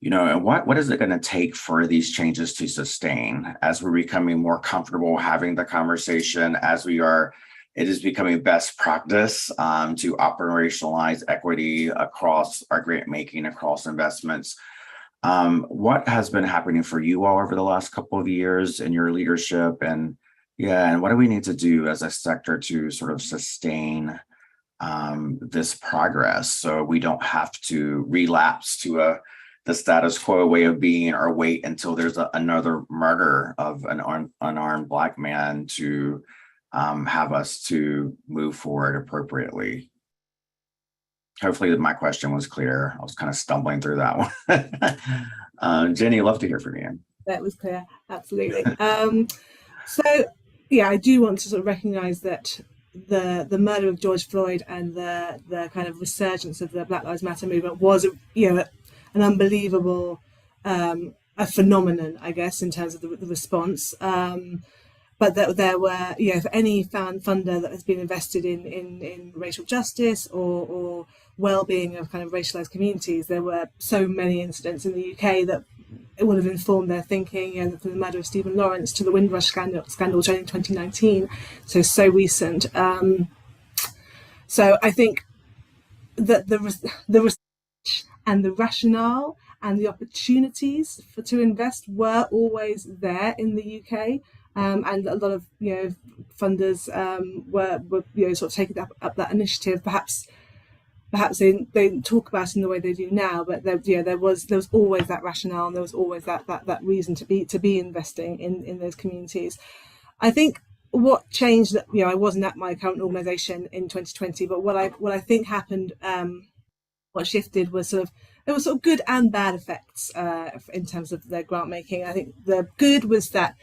and what is it going to take for these changes to sustain as we're becoming more comfortable having the conversation, it is becoming best practice to operationalize equity across our grant making, across investments. What has been happening for you all over the last couple of years in your leadership, and what do we need to do as a sector to sort of sustain this progress so we don't have to relapse to the status quo way of being, or wait until there's another murder of an unarmed Black man to have us to move forward appropriately? Hopefully my question was clear. I was kind of stumbling through that one. Jenny, I'd love to hear from you. That was clear, absolutely. So yeah, I do want to sort of recognise that the murder of George Floyd and the kind of resurgence of the Black Lives Matter movement was an unbelievable a phenomenon, I guess, in terms of the response. But that there were, for any funder that has been invested in racial justice or well-being of kind of racialized communities, there were so many incidents in the UK that it would have informed their thinking, from the murder of Stephen Lawrence to the Windrush scandal in 2019, so recent. So I think that the research and the rationale and the opportunities to invest were always there in the UK. And a lot of funders were sort of taking up that initiative. Perhaps they didn't talk about it in the way they do now, but there was always that rationale, and there was always that reason to be investing in those communities. I think what changed, I wasn't at my current organisation in 2020, but what I think happened, what shifted was there were sort of good and bad effects in terms of their grant making. I think the good was that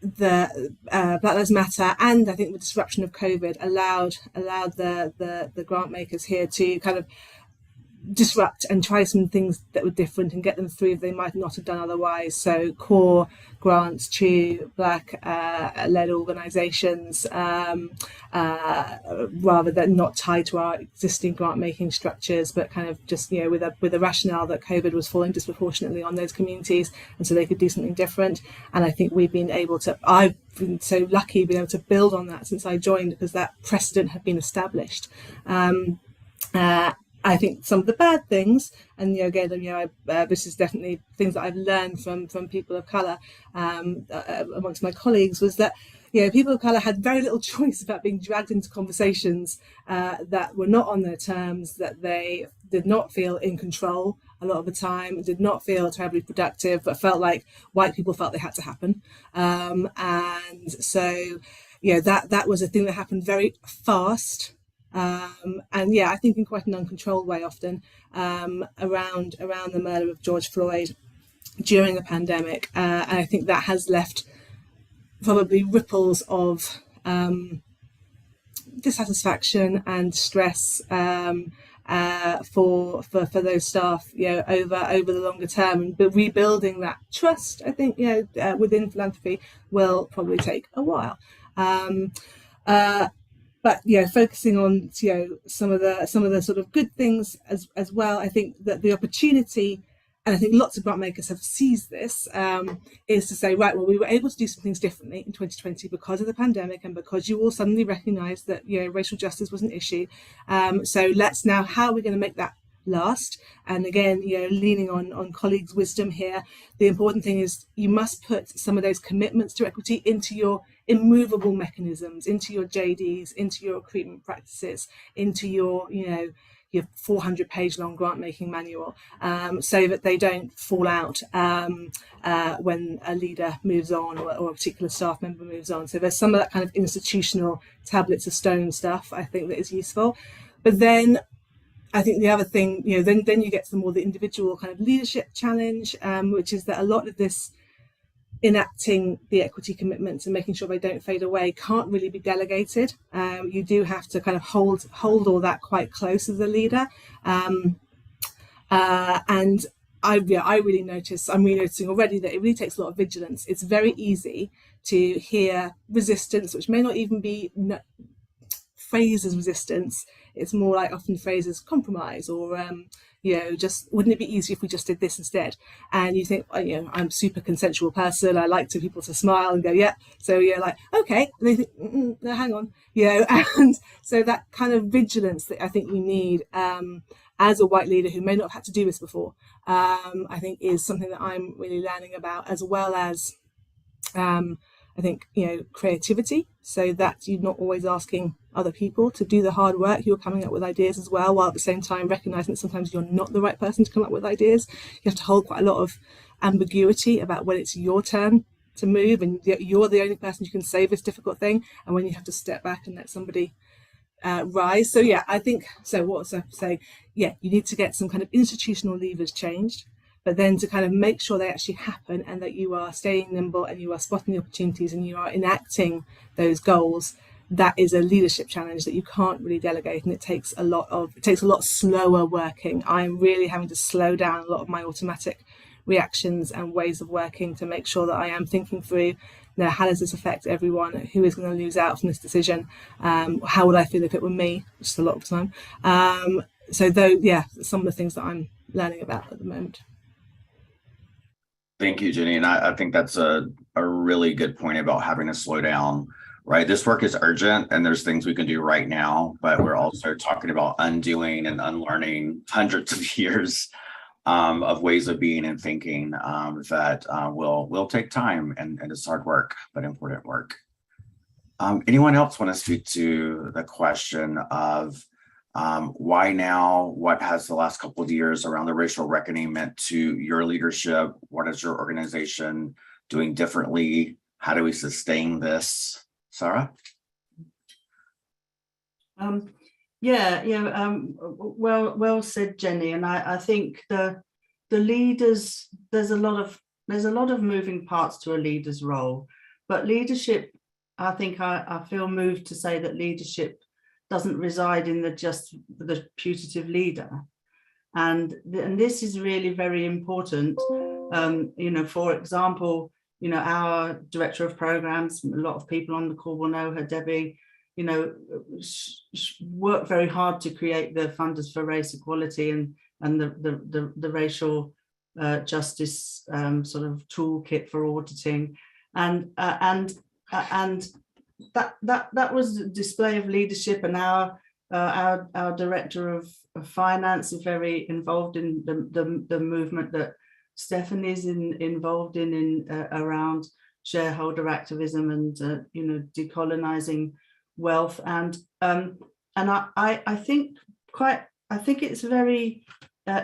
the Black Lives Matter, and I think the disruption of COVID allowed the grant makers here to kind of disrupt and try some things that were different and get them through if they might not have done otherwise. So core grants to Black-led organisations, rather than not tied to our existing grant making structures, but kind of just, you know, with a rationale that COVID was falling disproportionately on those communities, and so they could do something different. And I think I've been so lucky being able to build on that since I joined, because that precedent had been established. I think some of the bad things, and again, this is definitely things that I've learned from people of colour amongst my colleagues, was that people of colour had very little choice about being dragged into conversations that were not on their terms, that they did not feel in control a lot of the time, did not feel terribly productive, but felt like white people felt they had to happen. And so, that was a thing that happened very fast. And I think in quite an uncontrolled way often, around the murder of George Floyd during a pandemic. And I think that has left probably ripples of dissatisfaction and stress for those staff, over the longer term. But rebuilding that trust, I think, within philanthropy will probably take a while. But focusing on some of the sort of good things as well. I think that the opportunity, and I think lots of grant makers have seized this, is to say, right, well, we were able to do some things differently in 2020 because of the pandemic, and because you all suddenly recognised that racial justice was an issue. So let's now, how are we going to make that last? And again, leaning on colleagues' wisdom here, the important thing is you must put some of those commitments to equity into your immovable mechanisms, into your JDs, into your recruitment practices, into your 400-page long grant making manual, so that they don't fall out when a leader moves on or a particular staff member moves on. So there's some of that kind of institutional tablets of stone stuff, I think, that is useful. But then I think the other thing, then you get to the individual kind of leadership challenge, which is that a lot of this enacting the equity commitments and making sure they don't fade away can't really be delegated. You do have to kind of hold all that quite close as a leader. And I really notice, I'm really noticing already, that it really takes a lot of vigilance. It's very easy to hear resistance, which may not even be phrased as resistance. It's more like often phrased as compromise, or just wouldn't it be easier if we just did this instead? And you think, I'm a super consensual person, I like people to smile and go, yeah, so like, okay, and they think, no, hang on, and so that kind of vigilance that I think we need as a white leader who may not have had to do this before, I think is something that I'm really learning about, as well as I think, creativity, so that you're not always asking other people to do the hard work. You're coming up with ideas as well, while at the same time recognizing that sometimes you're not the right person to come up with ideas. You have to hold quite a lot of ambiguity about when it's your turn to move, and you're the only person who can say this difficult thing, and when you have to step back and let somebody rise. So I think, so what I say, you need to get some kind of institutional levers changed, but then to kind of make sure they actually happen, and that you are staying nimble, and you are spotting the opportunities, and you are enacting those goals. That is a leadership challenge that you can't really delegate, and it takes a lot slower working. I'm really having to slow down a lot of my automatic reactions and ways of working to make sure that I am thinking through, how does this affect everyone? Who is going to lose out from this decision? How would I feel if it were me? Which is a lot of the time. So some of the things that I'm learning about at the moment. Thank you, Jenny. And I think that's a really good point about having to slow down, right? This work is urgent, and there's things we can do right now, but we're also talking about undoing and unlearning hundreds of years of ways of being and thinking that will take time, and it's hard work, but important work. Anyone else want to speak to the question of why now? What has the last couple of years around the racial reckoning meant to your leadership? What is your organization doing differently? How do we sustain this? Sara? Well said, Jenny. And I think the leaders, there's a lot of moving parts to a leader's role, but leadership, I think I feel moved to say that leadership doesn't reside in just the putative leader. And this is really very important. You know, for example, you know, our director of programs, a lot of people on the call will know her, Debbie, you know, worked very hard to create the funders for race equality and the racial justice sort of toolkit for auditing, and that was a display of leadership. And our director of finance is very involved in the movement that Stephanie's involved in around shareholder activism and you know, decolonizing wealth. And I think it's very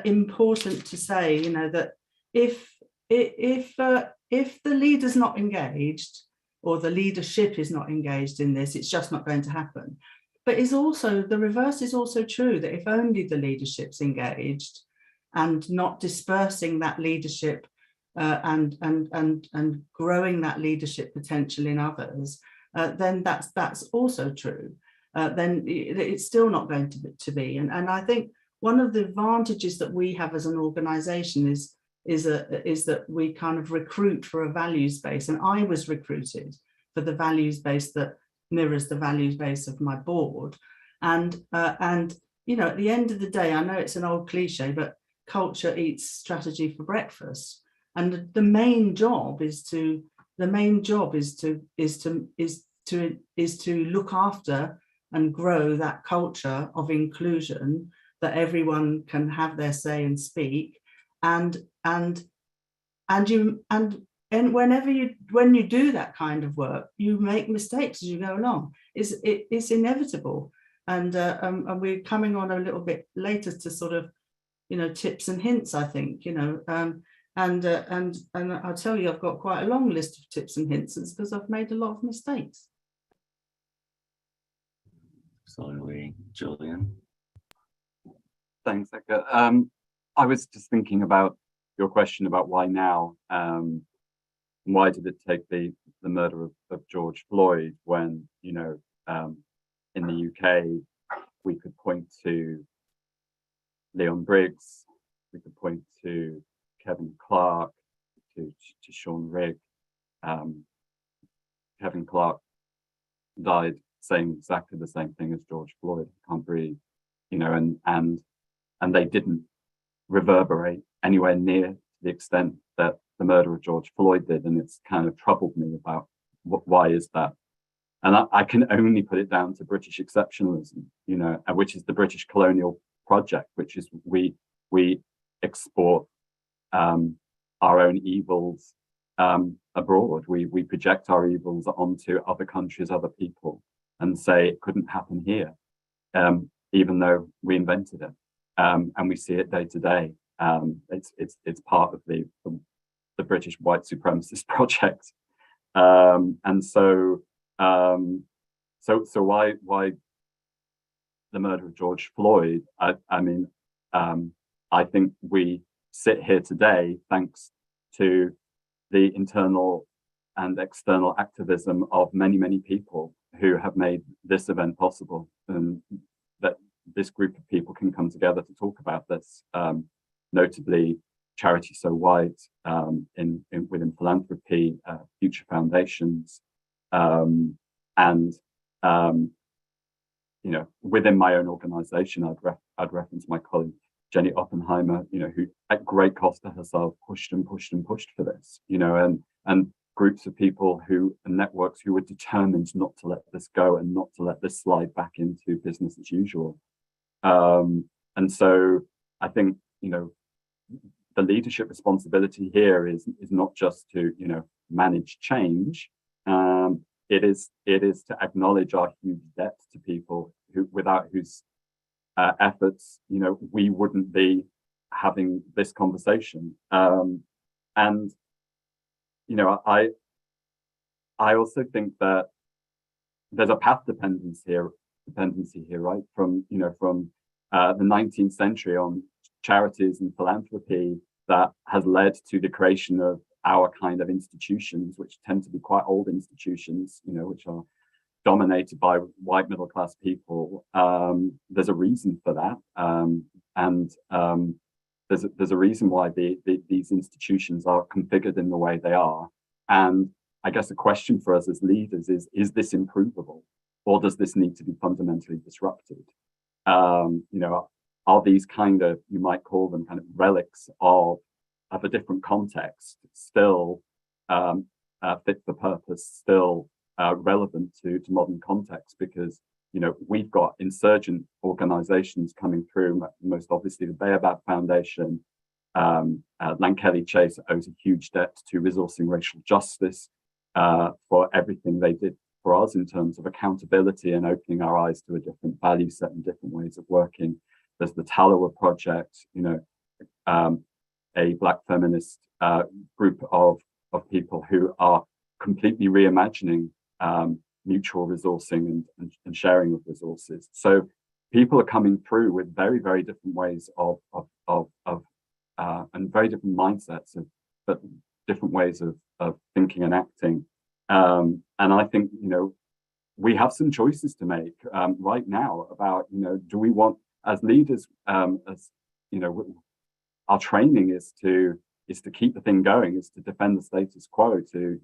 important to say, you know, that if the leader's not engaged, or the leadership is not engaged in this, it's just not going to happen. But is also, the reverse is also true, that if only the leadership's engaged and not dispersing that leadership and growing that leadership potential in others, then that's also true. Then it's still not going to be. And I think one of the advantages that we have as an organization is that we kind of recruit for a values base. And I was recruited for the values base that mirrors the values base of my board. And you know, at the end of the day, I know it's an old cliche, but culture eats strategy for breakfast. And the main job is to look after and grow that culture of inclusion, that everyone can have their say and speak. And when you do that kind of work, you make mistakes as you go along. It's inevitable. And we're coming on a little bit later to sort of, you know, tips and hints, I think, you know, and I'll tell you, I've got quite a long list of tips and hints because I've made a lot of mistakes. Absolutely. Julian. Thanks, Edgar. I was just thinking about your question about why now. Why did it take the murder of George Floyd when, you know, in the UK, we could point to Leon Briggs, we could point to Kevin Clark, to Sean Rigg. Kevin Clark died saying exactly the same thing as George Floyd, can't breathe, you know, and they didn't reverberate anywhere near the extent that the murder of George Floyd did. And it's kind of troubled me about why is that? And I can only put it down to British exceptionalism, you know, which is the British colonial project, which is we export our own evils abroad. We project our evils onto other countries, other people, and say it couldn't happen here, even though we invented it. And we see it day to day. It's part of the British white supremacist project. And so why the murder of George Floyd? I mean, I think we sit here today thanks to the internal and external activism of many, many people who have made this event possible, and that this group of people can come together to talk about this, notably Charity So White, within philanthropy, Future Foundations, and you know, within my own organization, I'd reference my colleague Jenny Oppenheimer, you know, who at great cost to herself pushed and pushed and pushed for this, you know, and groups of people and networks who were determined not to let this go and not to let this slide back into business as usual. And so I think, you know, the leadership responsibility here is not just to, you know, manage change. It is to acknowledge our huge debt to people without whose efforts, you know, we wouldn't be having this conversation. And you know, I also think that there's a path dependency here, right? From the 19th century on charities and philanthropy that has led to the creation of our kind of institutions, which tend to be quite old institutions, you know, which are dominated by white middle class people. There's a reason for that, and there's a reason why these institutions are configured in the way they are. And I guess the question for us as leaders is this improvable, or does this need to be fundamentally disrupted? You know, are these kind of, you might call them kind of relics of a different context, still fit for purpose, still relevant to modern context? Because, you know, we've got insurgent organizations coming through, most obviously the Baobab Foundation. Langkelly Chase owes a huge debt to resourcing racial justice for everything they did for us in terms of accountability and opening our eyes to a different value set and different ways of working. There's the Talawa Project, you know, a Black feminist group of people who are completely reimagining mutual resourcing and sharing of resources. So people are coming through with very, very different ways of and very different mindsets, but different ways of thinking and acting. And I think, you know, we have some choices to make right now about, you know, do we want, as leaders, as you know, our training is to keep the thing going, is to defend the status quo, to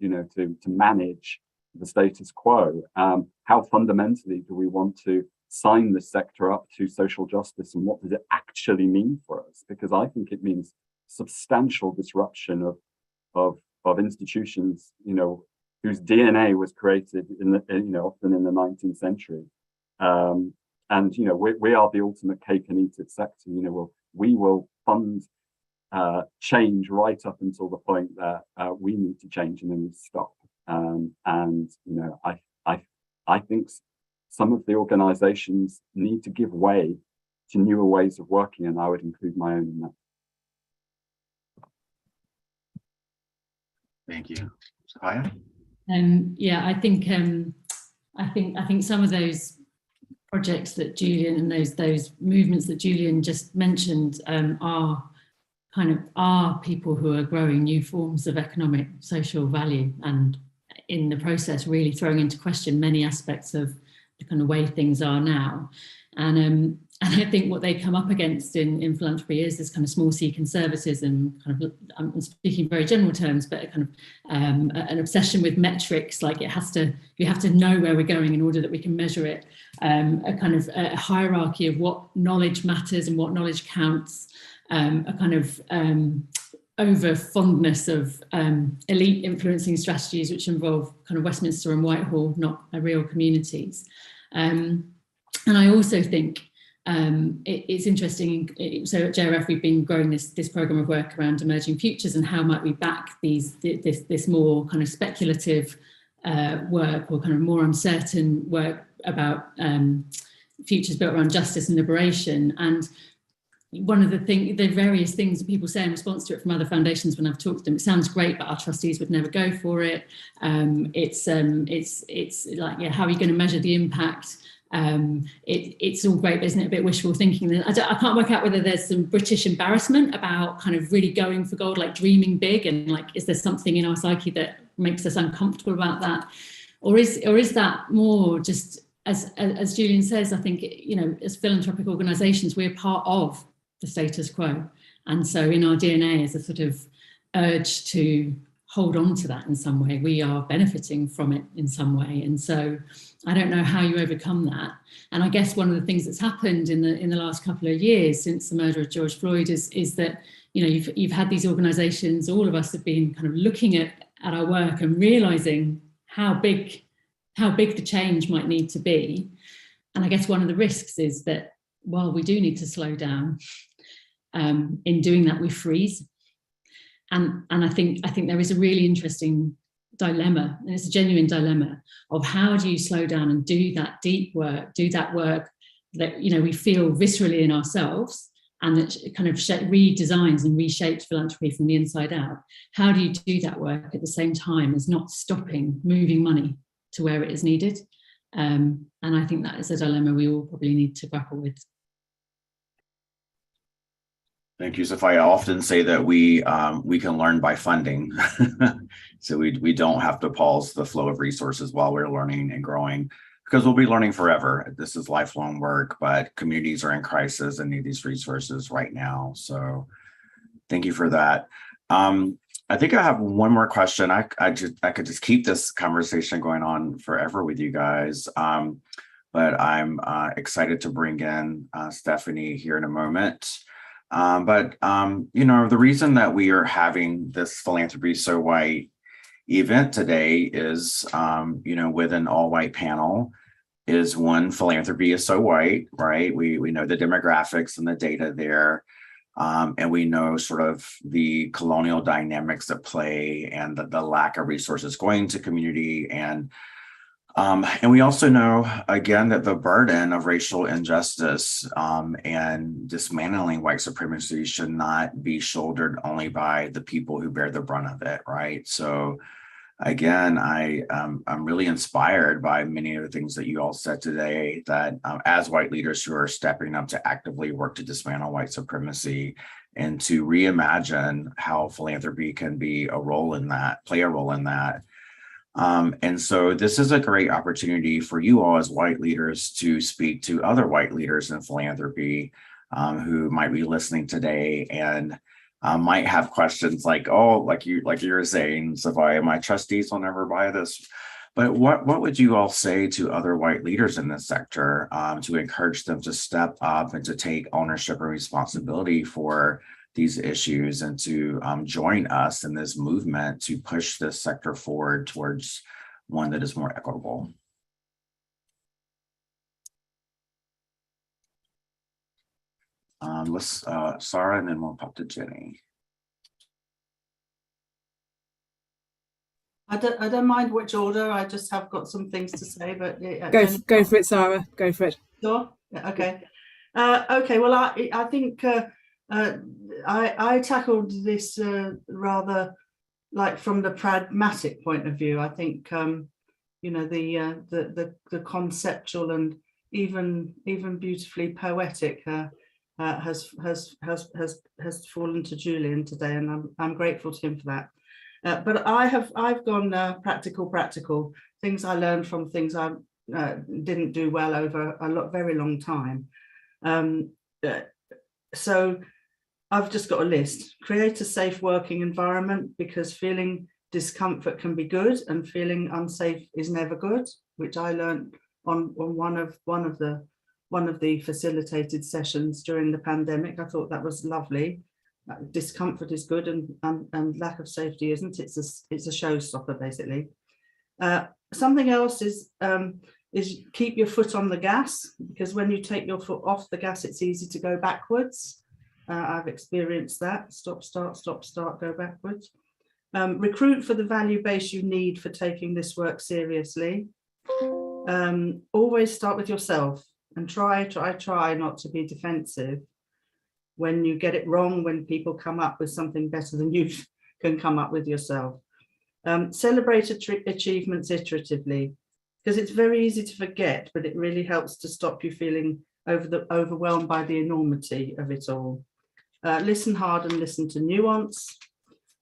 manage the status quo. How fundamentally do we want to sign this sector up to social justice, and what does it actually mean for us? Because I think it means substantial disruption of institutions, you know, whose DNA was created often in the 19th century. And you know, we are the ultimate cake and eat it sector. You know, we will fund change right up until the point that we need to change, and then we stop. And you know, I think some of the organizations need to give way to newer ways of working, and I would include my own in that. Thank you. Sophia? Yeah, I think some of those projects that Julian and those movements that Julian just mentioned are people who are growing new forms of economic social value, and in the process really throwing into question many aspects of the kind of way things are now. And I think what they come up against in philanthropy is this kind of small c conservatism, kind of, I'm speaking in very general terms, but a kind of an obsession with metrics, like you have to know where we're going in order that we can measure it, a kind of a hierarchy of what knowledge matters and what knowledge counts, a kind of over fondness of elite influencing strategies which involve kind of Westminster and Whitehall, not real communities. And I also think it's interesting. So at JRF, we've been growing this program of work around emerging futures and how might we back this more kind of speculative work, or kind of more uncertain work about futures built around justice and liberation. And one of the various things that people say in response to it from other foundations when I've talked to them, it sounds great, but our trustees would never go for it. It's like, yeah, how are you going to measure the impact? It's all great, but isn't it a bit wishful thinking? I can't work out whether there's some British embarrassment about kind of really going for gold, like dreaming big, and like, is there something in our psyche that makes us uncomfortable about that, or is that more just as Julian says? I think, you know, as philanthropic organisations, we're part of the status quo, and so in our DNA is a sort of urge to hold on to that in some way. We are benefiting from it in some way, and so I don't know how you overcome that. And I guess one of the things that's happened in the last couple of years since the murder of George Floyd is that, you know, you've had these organisations, all of us have been kind of looking at our work and realising how big the change might need to be. And I guess one of the risks is that while we do need to slow down, in doing that we freeze. And I think there is a really interesting dilemma, and it's a genuine dilemma, of how do you slow down and do that deep work, do that work that, you know, we feel viscerally in ourselves, and that kind of redesigns and reshapes philanthropy from the inside out. How do you do that work at the same time as not stopping moving money to where it is needed? And I think that is a dilemma we all probably need to grapple with. Thank you, Sophia. I often say that we can learn by funding. So we don't have to pause the flow of resources while we're learning and growing. because we'll be learning forever. This is lifelong work, but communities are in crisis and need these resources right now. So thank you for that. I think I have one more question. I could just keep this conversation going on forever with you guys. But I'm excited to bring in Stephanie here in a moment. You know, the reason that we are having this Philanthropy So White event today is, you know, with an all-white panel is one, philanthropy is so white, right? We know the demographics and the data there. And we know sort of the colonial dynamics at play and the lack of resources going to community. And we also know, again, that the burden of racial injustice and dismantling white supremacy should not be shouldered only by the people who bear the brunt of it, right? So again, I'm really inspired by many of the things that you all said today, that as white leaders who are stepping up to actively work to dismantle white supremacy and to reimagine how philanthropy can be a role in that, play a role in that. And so this is a great opportunity for you all as white leaders to speak to other white leaders in philanthropy who might be listening today and might have questions like, oh, like you were saying, Sophia, my trustees will never buy this. But what would you all say to other white leaders in this sector to encourage them to step up and to take ownership and responsibility for these issues and to join us in this movement to push this sector forward towards one that is more equitable? Let's Sara, and then we'll pop to Jenny. I don't mind which order. I just have got some things to say, but go for it, Sara. Go for it. Sure. Yeah, okay. Okay. Well, I think I tackled this rather like from the pragmatic point of view. I think you know, the conceptual and even beautifully poetic has fallen to Julian today, and I'm grateful to him for that. But I've gone practical things I learned from things I didn't do well over a very long time. So I've just got a list. Create a safe working environment, because feeling discomfort can be good and feeling unsafe is never good, which I learned on one of the facilitated sessions during the pandemic. I thought that was lovely. Discomfort is good and lack of safety isn't. It's a showstopper, basically. Something else is keep your foot on the gas, because when you take your foot off the gas, it's easy to go backwards. I've experienced that. Stop, start, go backwards. Recruit for the value base you need for taking this work seriously. Always start with yourself and try not to be defensive when you get it wrong, when people come up with something better than you can come up with yourself. Celebrate achievements iteratively, because it's very easy to forget, but it really helps to stop you feeling overwhelmed by the enormity of it all. Listen hard and listen to nuance.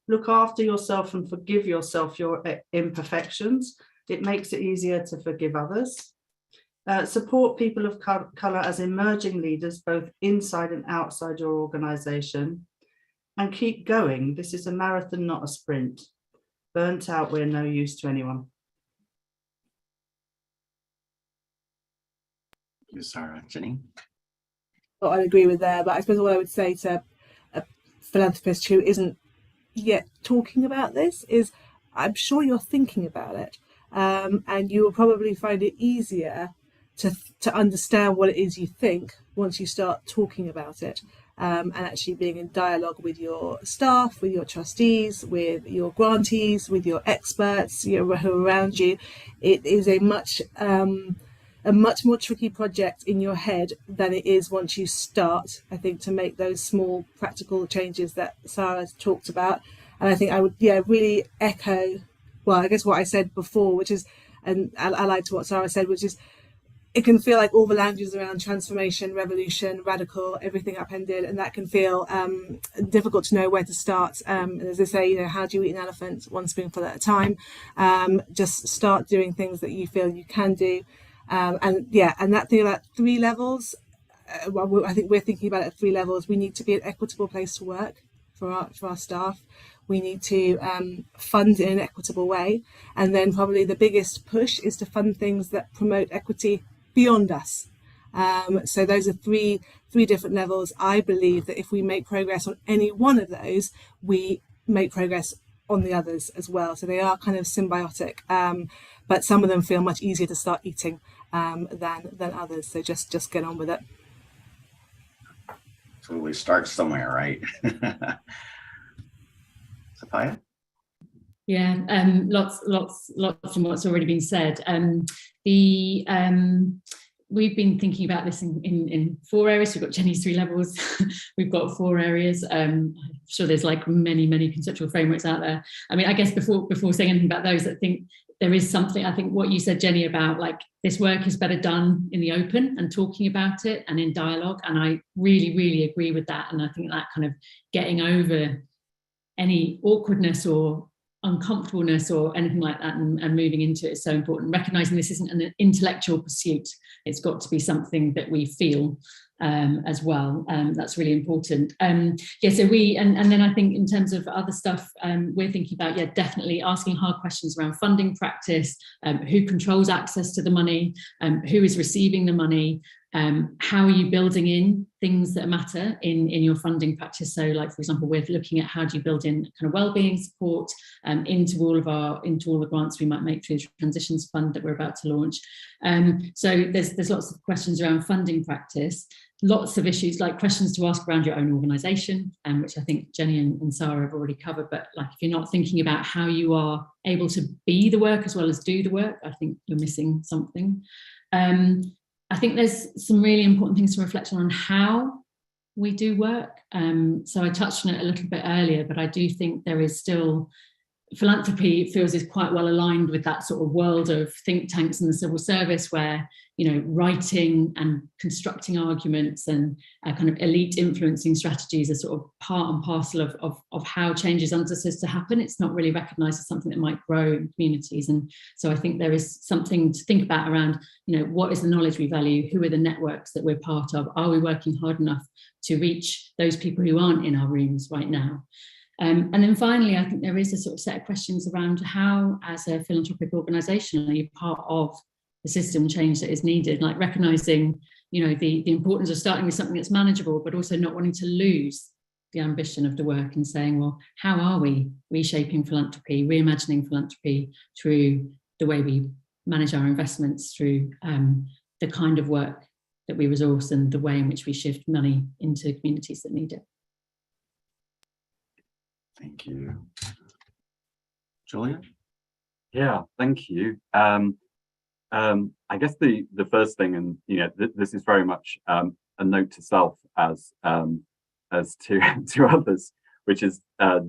Look after yourself and forgive yourself your imperfections. It makes it easier to forgive others. Support people of colour as emerging leaders, both inside and outside your organisation. And keep going. This is a marathon, not a sprint. Burnt out, we're no use to anyone. Thank you, Sara. Jenny? Well, I agree with that, but I suppose what I would say to a philanthropist who isn't yet talking about this is, I'm sure you're thinking about it, and you will probably find it easier to understand what it is you think once you start talking about it, and actually being in dialogue with your staff, with your trustees, with your grantees, with your experts, who are around you. It is a much more tricky project in your head than it is once you start, I think, to make those small practical changes that Sara talked about. And I think I would really echo, well, I guess what I said before, which is, and I liked what Sara said, which is, it can feel like all the languages around transformation, revolution, radical, everything upended, and that can feel difficult to know where to start. As they say, how do you eat an elephant? One spoonful at a time. Just start doing things that you feel you can do. And that thing about 3 levels, I think we're thinking about it at 3 levels. We need to be an equitable place to work for our staff. We need to fund in an equitable way. And then probably the biggest push is to fund things that promote equity beyond us. So those are three different levels. I believe that if we make progress on any one of those, we make progress on the others as well. So they are kind of symbiotic, but some of them feel much easier to start eating than others. So just get on with it. So we start somewhere, right? Sophia? Yeah, lots from what's already been said. We've been thinking about this in 4 areas. We've got Jenny's 3 levels. We've got 4 areas. I'm sure there's like many conceptual frameworks out there. I mean, I guess before saying anything about those, I think there is something, I think what you said, Jenny, about like this work is better done in the open and talking about it and in dialogue. And I really agree with that. And I think that kind of getting over any awkwardness or uncomfortableness or anything like that and moving into it is so important. Recognizing this isn't an intellectual pursuit, it's got to be something that we feel as well. That's really important. So we and then I think in terms of other stuff, we're thinking about definitely asking hard questions around funding practice, who controls access to the money, who is receiving the money, how are you building in things that matter in your funding practice? So like, for example, we're looking at how do you build in kind of wellbeing support into all the grants we might make through the Transitions Fund that we're about to launch. So there's lots of questions around funding practice, lots of issues like questions to ask around your own organisation, which I think Jenny and Sara have already covered. But like, if you're not thinking about how you are able to be the work as well as do the work, I think you're missing something. I think there's some really important things to reflect on how we do work. So I touched on it a little bit earlier, but I do think there is still, philanthropy feels is quite well aligned with that sort of world of think tanks and the civil service where, you know, writing and constructing arguments and kind of elite influencing strategies are sort of part and parcel of how change is understood to happen. It's not really recognised as something that might grow in communities. And so I think there is something to think about around, you know, what is the knowledge we value? Who are the networks that we're part of? Are we working hard enough to reach those people who aren't in our rooms right now? And then finally, I think there is a sort of set of questions around how, as a philanthropic organisation, are you part of the system change that is needed, like recognising, you know, the importance of starting with something that's manageable, but also not wanting to lose the ambition of the work and saying, well, how are we reshaping philanthropy, reimagining philanthropy through the way we manage our investments, through the kind of work that we resource and the way in which we shift money into communities that need it. Thank you. Julia? Yeah, thank you. I guess the first thing, and you know, this is very much a note to self as to others, which is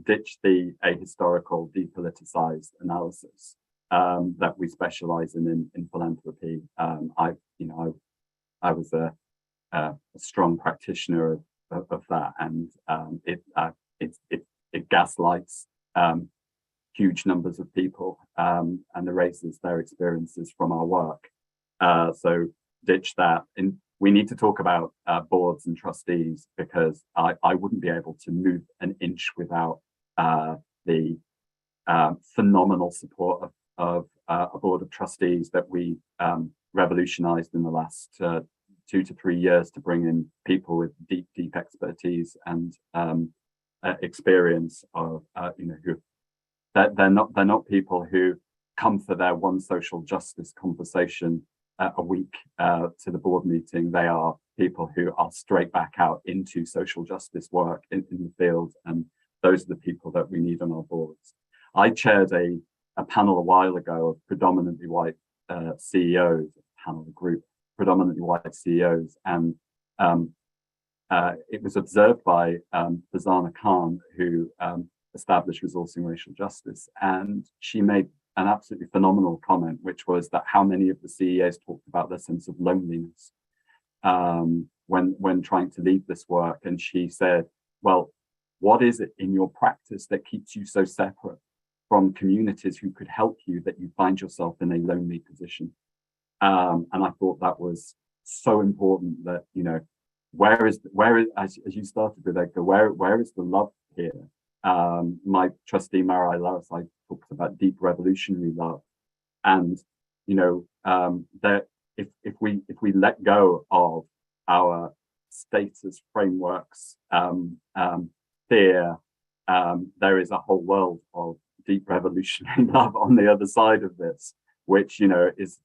ditch the ahistorical, depoliticized analysis that we specialize in philanthropy. I was a strong practitioner of that, and it gaslights huge numbers of people and erases their experiences from our work. So ditch that. And we need to talk about boards and trustees, because I wouldn't be able to move an inch without the phenomenal support of a board of trustees that we revolutionized in the last 2 to 3 years to bring in people with deep expertise and experience of who they're not people who come for their one social justice conversation a week to the board meeting. They are people who are straight back out into social justice work in the field, and those are the people that we need on our boards. I chaired a panel a while ago of predominantly white CEOs, panel group, predominantly white CEOs, and it was observed by Fazana Khan, who established Resourcing Racial Justice, and she made an absolutely phenomenal comment, which was that how many of the CEOs talked about their sense of loneliness when trying to lead this work. And she said, well, what is it in your practice that keeps you so separate from communities who could help you that you find yourself in a lonely position? And I thought that was so important, that, you know, where is as you started with, Edgar, where is the love here? My trustee Mara I talked about deep revolutionary love, and, you know, that if we let go of our status frameworks, fear, there is a whole world of deep revolutionary love on the other side of this, which, you know, is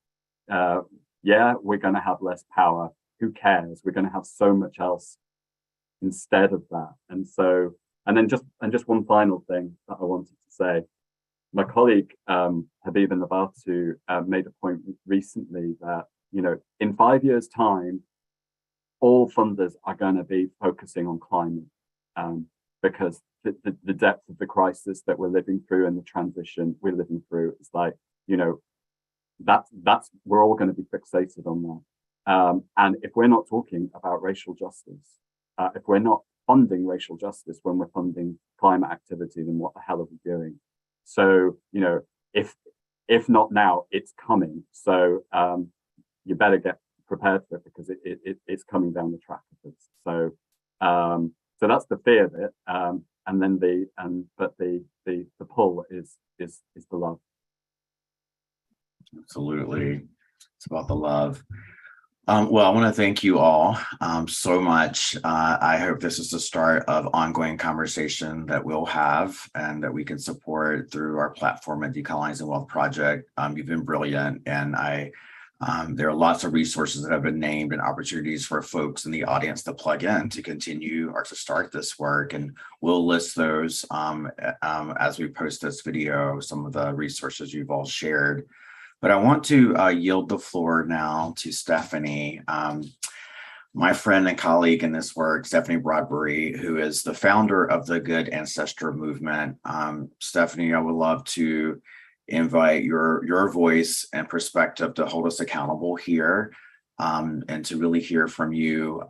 yeah, we're going to have less power. Who cares? We're going to have so much else instead of that. And so, and just one final thing that I wanted to say. My colleague Habib Nabatu made a point recently that, you know, in 5 years' time, all funders are going to be focusing on climate, because the depth of the crisis that we're living through and the transition we're living through is like, you know, that's we're all going to be fixated on that. And if we're not talking about racial justice, if we're not funding racial justice when we're funding climate activity, then what the hell are we doing? So, you know, if not now, it's coming. So you better get prepared for it, because it's coming down the track of us. So so that's the fear of it, and then but the pull is the love. Absolutely, it's about the love. Well, I want to thank you all so much. I hope this is the start of ongoing conversation that we'll have and that we can support through our platform at Decolonizing Wealth Project. You've been brilliant, and there are lots of resources that have been named and opportunities for folks in the audience to plug in to continue or to start this work. And we'll list those as we post this video, some of the resources you've all shared. But I want to yield the floor now to Stephanie, my friend and colleague in this work, Stephanie Brobbey, who is the founder of the Good Ancestor movement. Stephanie, I would love to invite your voice and perspective to hold us accountable here, and to really hear from you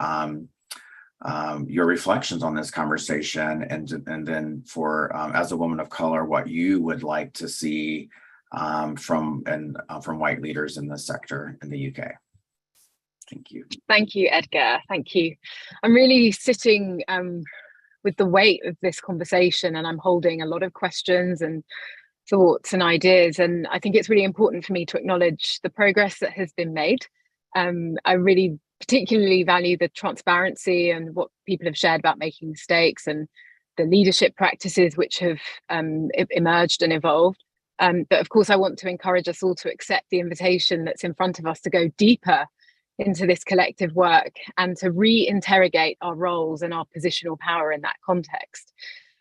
your reflections on this conversation, and then for as a woman of color, what you would like to see from white leaders in this sector in the UK. Thank you. Thank you, Edgar. Thank you. I'm really sitting with the weight of this conversation, and I'm holding a lot of questions and thoughts and ideas. And I think it's really important for me to acknowledge the progress that has been made. I really particularly value the transparency and what people have shared about making mistakes and the leadership practices which have emerged and evolved. But of course, I want to encourage us all to accept the invitation that's in front of us to go deeper into this collective work and to re-interrogate our roles and our positional power in that context.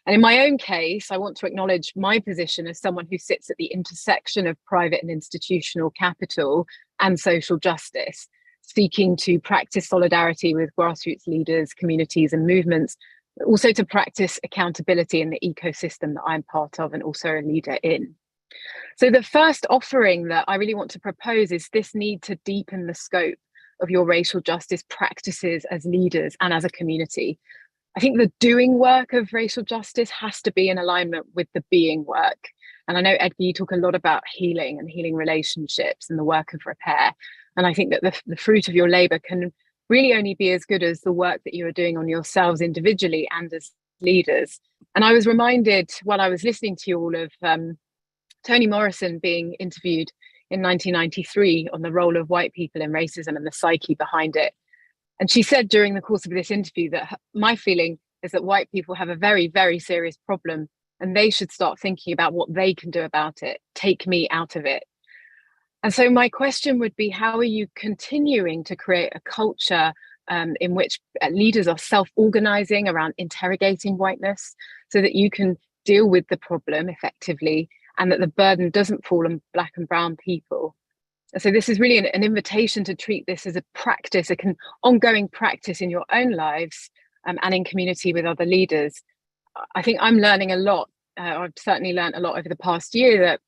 And in my own case, I want to acknowledge my position as someone who sits at the intersection of private and institutional capital and social justice, seeking to practice solidarity with grassroots leaders, communities and movements, but also to practice accountability in the ecosystem that I'm part of and also a leader in. So the first offering that I really want to propose is this need to deepen the scope of your racial justice practices as leaders and as a community. I think the doing work of racial justice has to be in alignment with the being work. And I know, Edgar, you talk a lot about healing and healing relationships and the work of repair. And I think that the fruit of your labor can really only be as good as the work that you are doing on yourselves individually and as leaders. And I was reminded while I was listening to you all of Toni Morrison being interviewed in 1993 on the role of white people in racism and the psyche behind it. And she said during the course of this interview that my feeling is that white people have a very, very serious problem, and they should start thinking about what they can do about it. Take me out of it. And so my question would be, how are you continuing to create a culture in which leaders are self-organizing around interrogating whiteness so that you can deal with the problem effectively and that the burden doesn't fall on Black and brown people? So this is really an invitation to treat this as a practice, an ongoing practice in your own lives and in community with other leaders. I think I'm learning a lot. I've certainly learned a lot over the past year that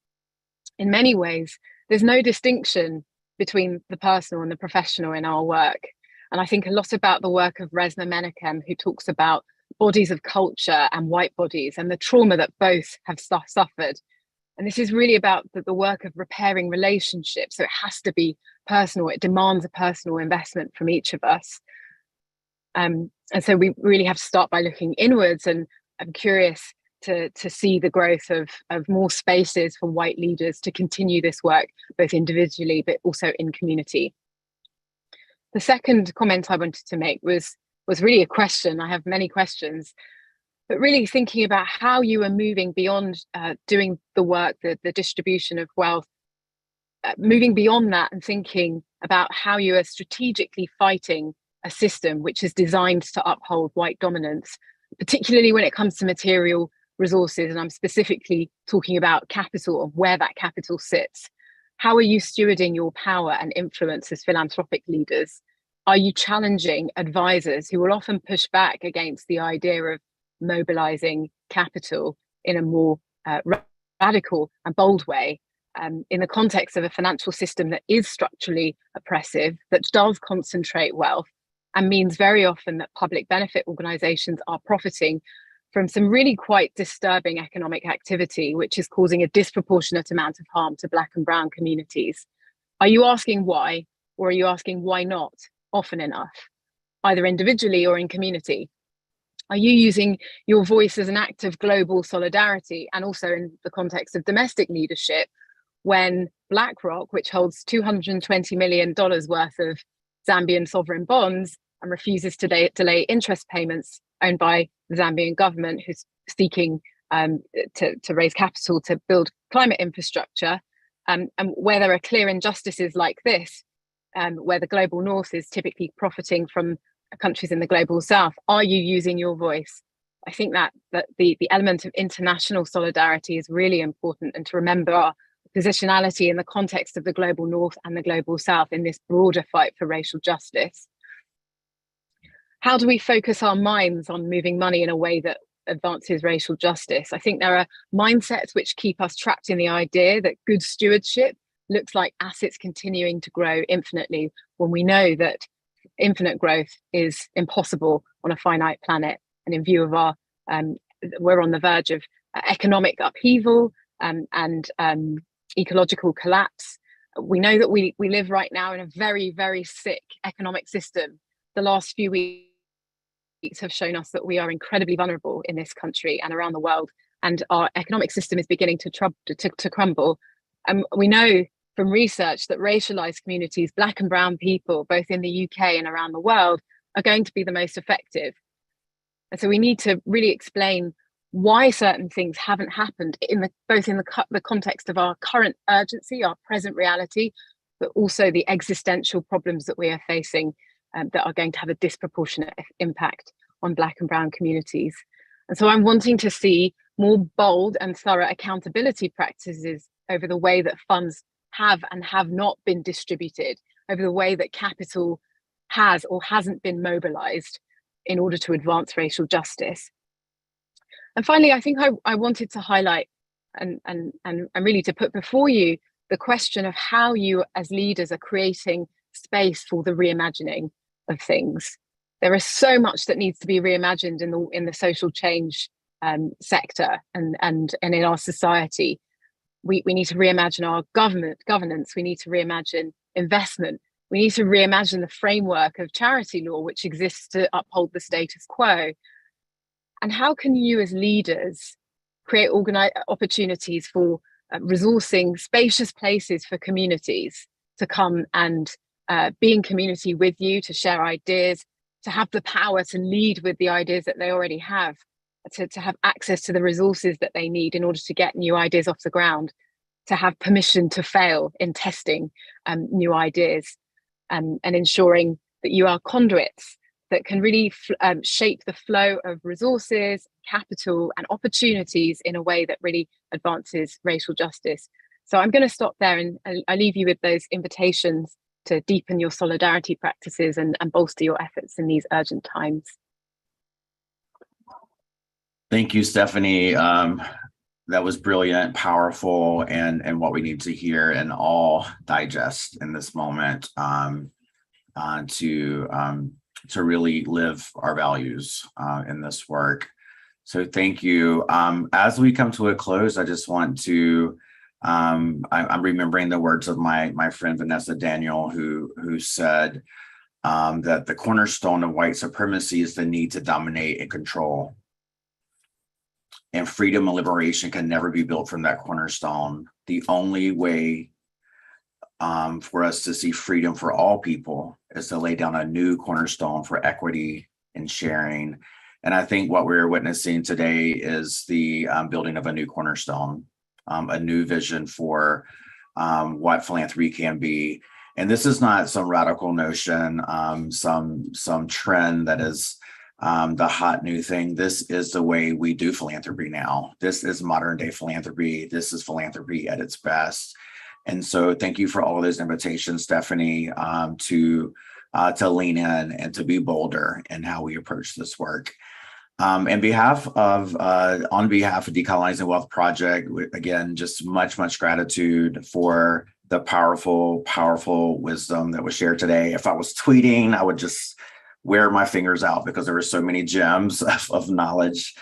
in many ways, there's no distinction between the personal and the professional in our work. And I think a lot about the work of Resmaa Menakem, who talks about bodies of culture and white bodies and the trauma that both have suffered. And this is really about the work of repairing relationships. So it has to be personal. It demands a personal investment from each of us. And so we really have to start by looking inwards, and I'm curious to see the growth of more spaces for white leaders to continue this work, both individually, but also in community. The second comment I wanted to make was really a question. I have many questions, but really thinking about how you are moving beyond doing the work, the distribution of wealth, moving beyond that and thinking about how you are strategically fighting a system which is designed to uphold white dominance, particularly when it comes to material resources. And I'm specifically talking about capital and where that capital sits. How are you stewarding your power and influence as philanthropic leaders? Are you challenging advisors who will often push back against the idea of mobilizing capital in a more radical and bold way, in the context of a financial system that is structurally oppressive, that does concentrate wealth, and means very often that public benefit organizations are profiting from some really quite disturbing economic activity, which is causing a disproportionate amount of harm to Black and brown communities? Are you asking why, or are you asking why not often enough, either individually or in community? Are you using your voice as an act of global solidarity, and also in the context of domestic leadership, when BlackRock, which holds $220 million worth of Zambian sovereign bonds and refuses to delay interest payments, owned by the Zambian government, who's seeking to raise capital to build climate infrastructure, and where there are clear injustices like this, where the global north is typically profiting from countries in the global south? Are you using your voice? I think that the element of international solidarity is really important, and to remember our positionality in the context of the global north and the global south in this broader fight for racial justice. How do we focus our minds on moving money in a way that advances racial justice? I think there are mindsets which keep us trapped in the idea that good stewardship looks like assets continuing to grow infinitely, when we know that infinite growth is impossible on a finite planet. And in view of our, we're on the verge of economic upheaval and ecological collapse. We know that we live right now in a very, very sick economic system. The last few weeks have shown us that we are incredibly vulnerable in this country and around the world, and our economic system is beginning to crumble. We know from research that racialized communities, Black and brown people, both in the UK and around the world, are going to be the most effective. And so we need to really explain why certain things haven't happened, both in the context of our current urgency, our present reality, but also the existential problems that we are facing that are going to have a disproportionate impact on Black and brown communities. And so I'm wanting to see more bold and thorough accountability practices over the way that funds have and have not been distributed, over the way that capital has or hasn't been mobilized in order to advance racial justice. And finally, I think I wanted to highlight and really to put before you the question of how you as leaders are creating space for the reimagining of things. There is so much that needs to be reimagined in the social change sector and in our society. We need to reimagine our governance. We need to reimagine investment. We need to reimagine the framework of charity law, which exists to uphold the status quo. And how can you as leaders create opportunities for resourcing spacious places for communities to come and be in community with you, to share ideas, to have the power to lead with the ideas that they already have, to have access to the resources that they need in order to get new ideas off the ground, to have permission to fail in testing new ideas, and ensuring that you are conduits that can really shape the flow of resources, capital, and opportunities in a way that really advances racial justice. So I'm going to stop there, and I leave you with those invitations to deepen your solidarity practices and bolster your efforts in these urgent times. Thank you, Stephanie. That was brilliant, powerful, and what we need to hear and all digest in this moment to really live our values in this work. So thank you. As we come to a close, I just want to I'm remembering the words of my friend Vanessa Daniel, who said that the cornerstone of white supremacy is the need to dominate and control. And freedom and liberation can never be built from that cornerstone. The only way for us to see freedom for all people is to lay down a new cornerstone for equity and sharing. And I think what we're witnessing today is the building of a new cornerstone, a new vision for what philanthropy can be. And this is not some radical notion, some trend that is the hot new thing. This is the way we do philanthropy now. This is modern day philanthropy. This is philanthropy at its best. And so thank you for all of those invitations, Stephanie, to lean in and to be bolder in how we approach this work. On behalf of Decolonizing Wealth Project, again, just much gratitude for the powerful wisdom that was shared today. If I was tweeting, I would just wear my fingers out because there were so many gems of knowledge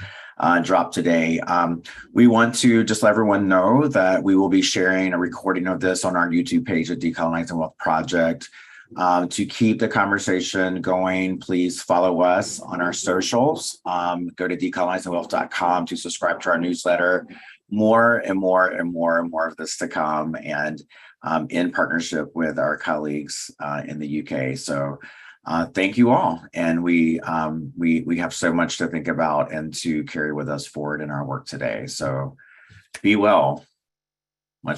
dropped today. We want to just let everyone know that we will be sharing a recording of this on our YouTube page at Decolonizing Wealth Project. To keep the conversation going, please follow us on our socials. Go to decolonizingwealth.com to subscribe to our newsletter. More and more of this to come, and in partnership with our colleagues in the UK. So thank you all. And we have so much to think about and to carry with us forward in our work today. So be well.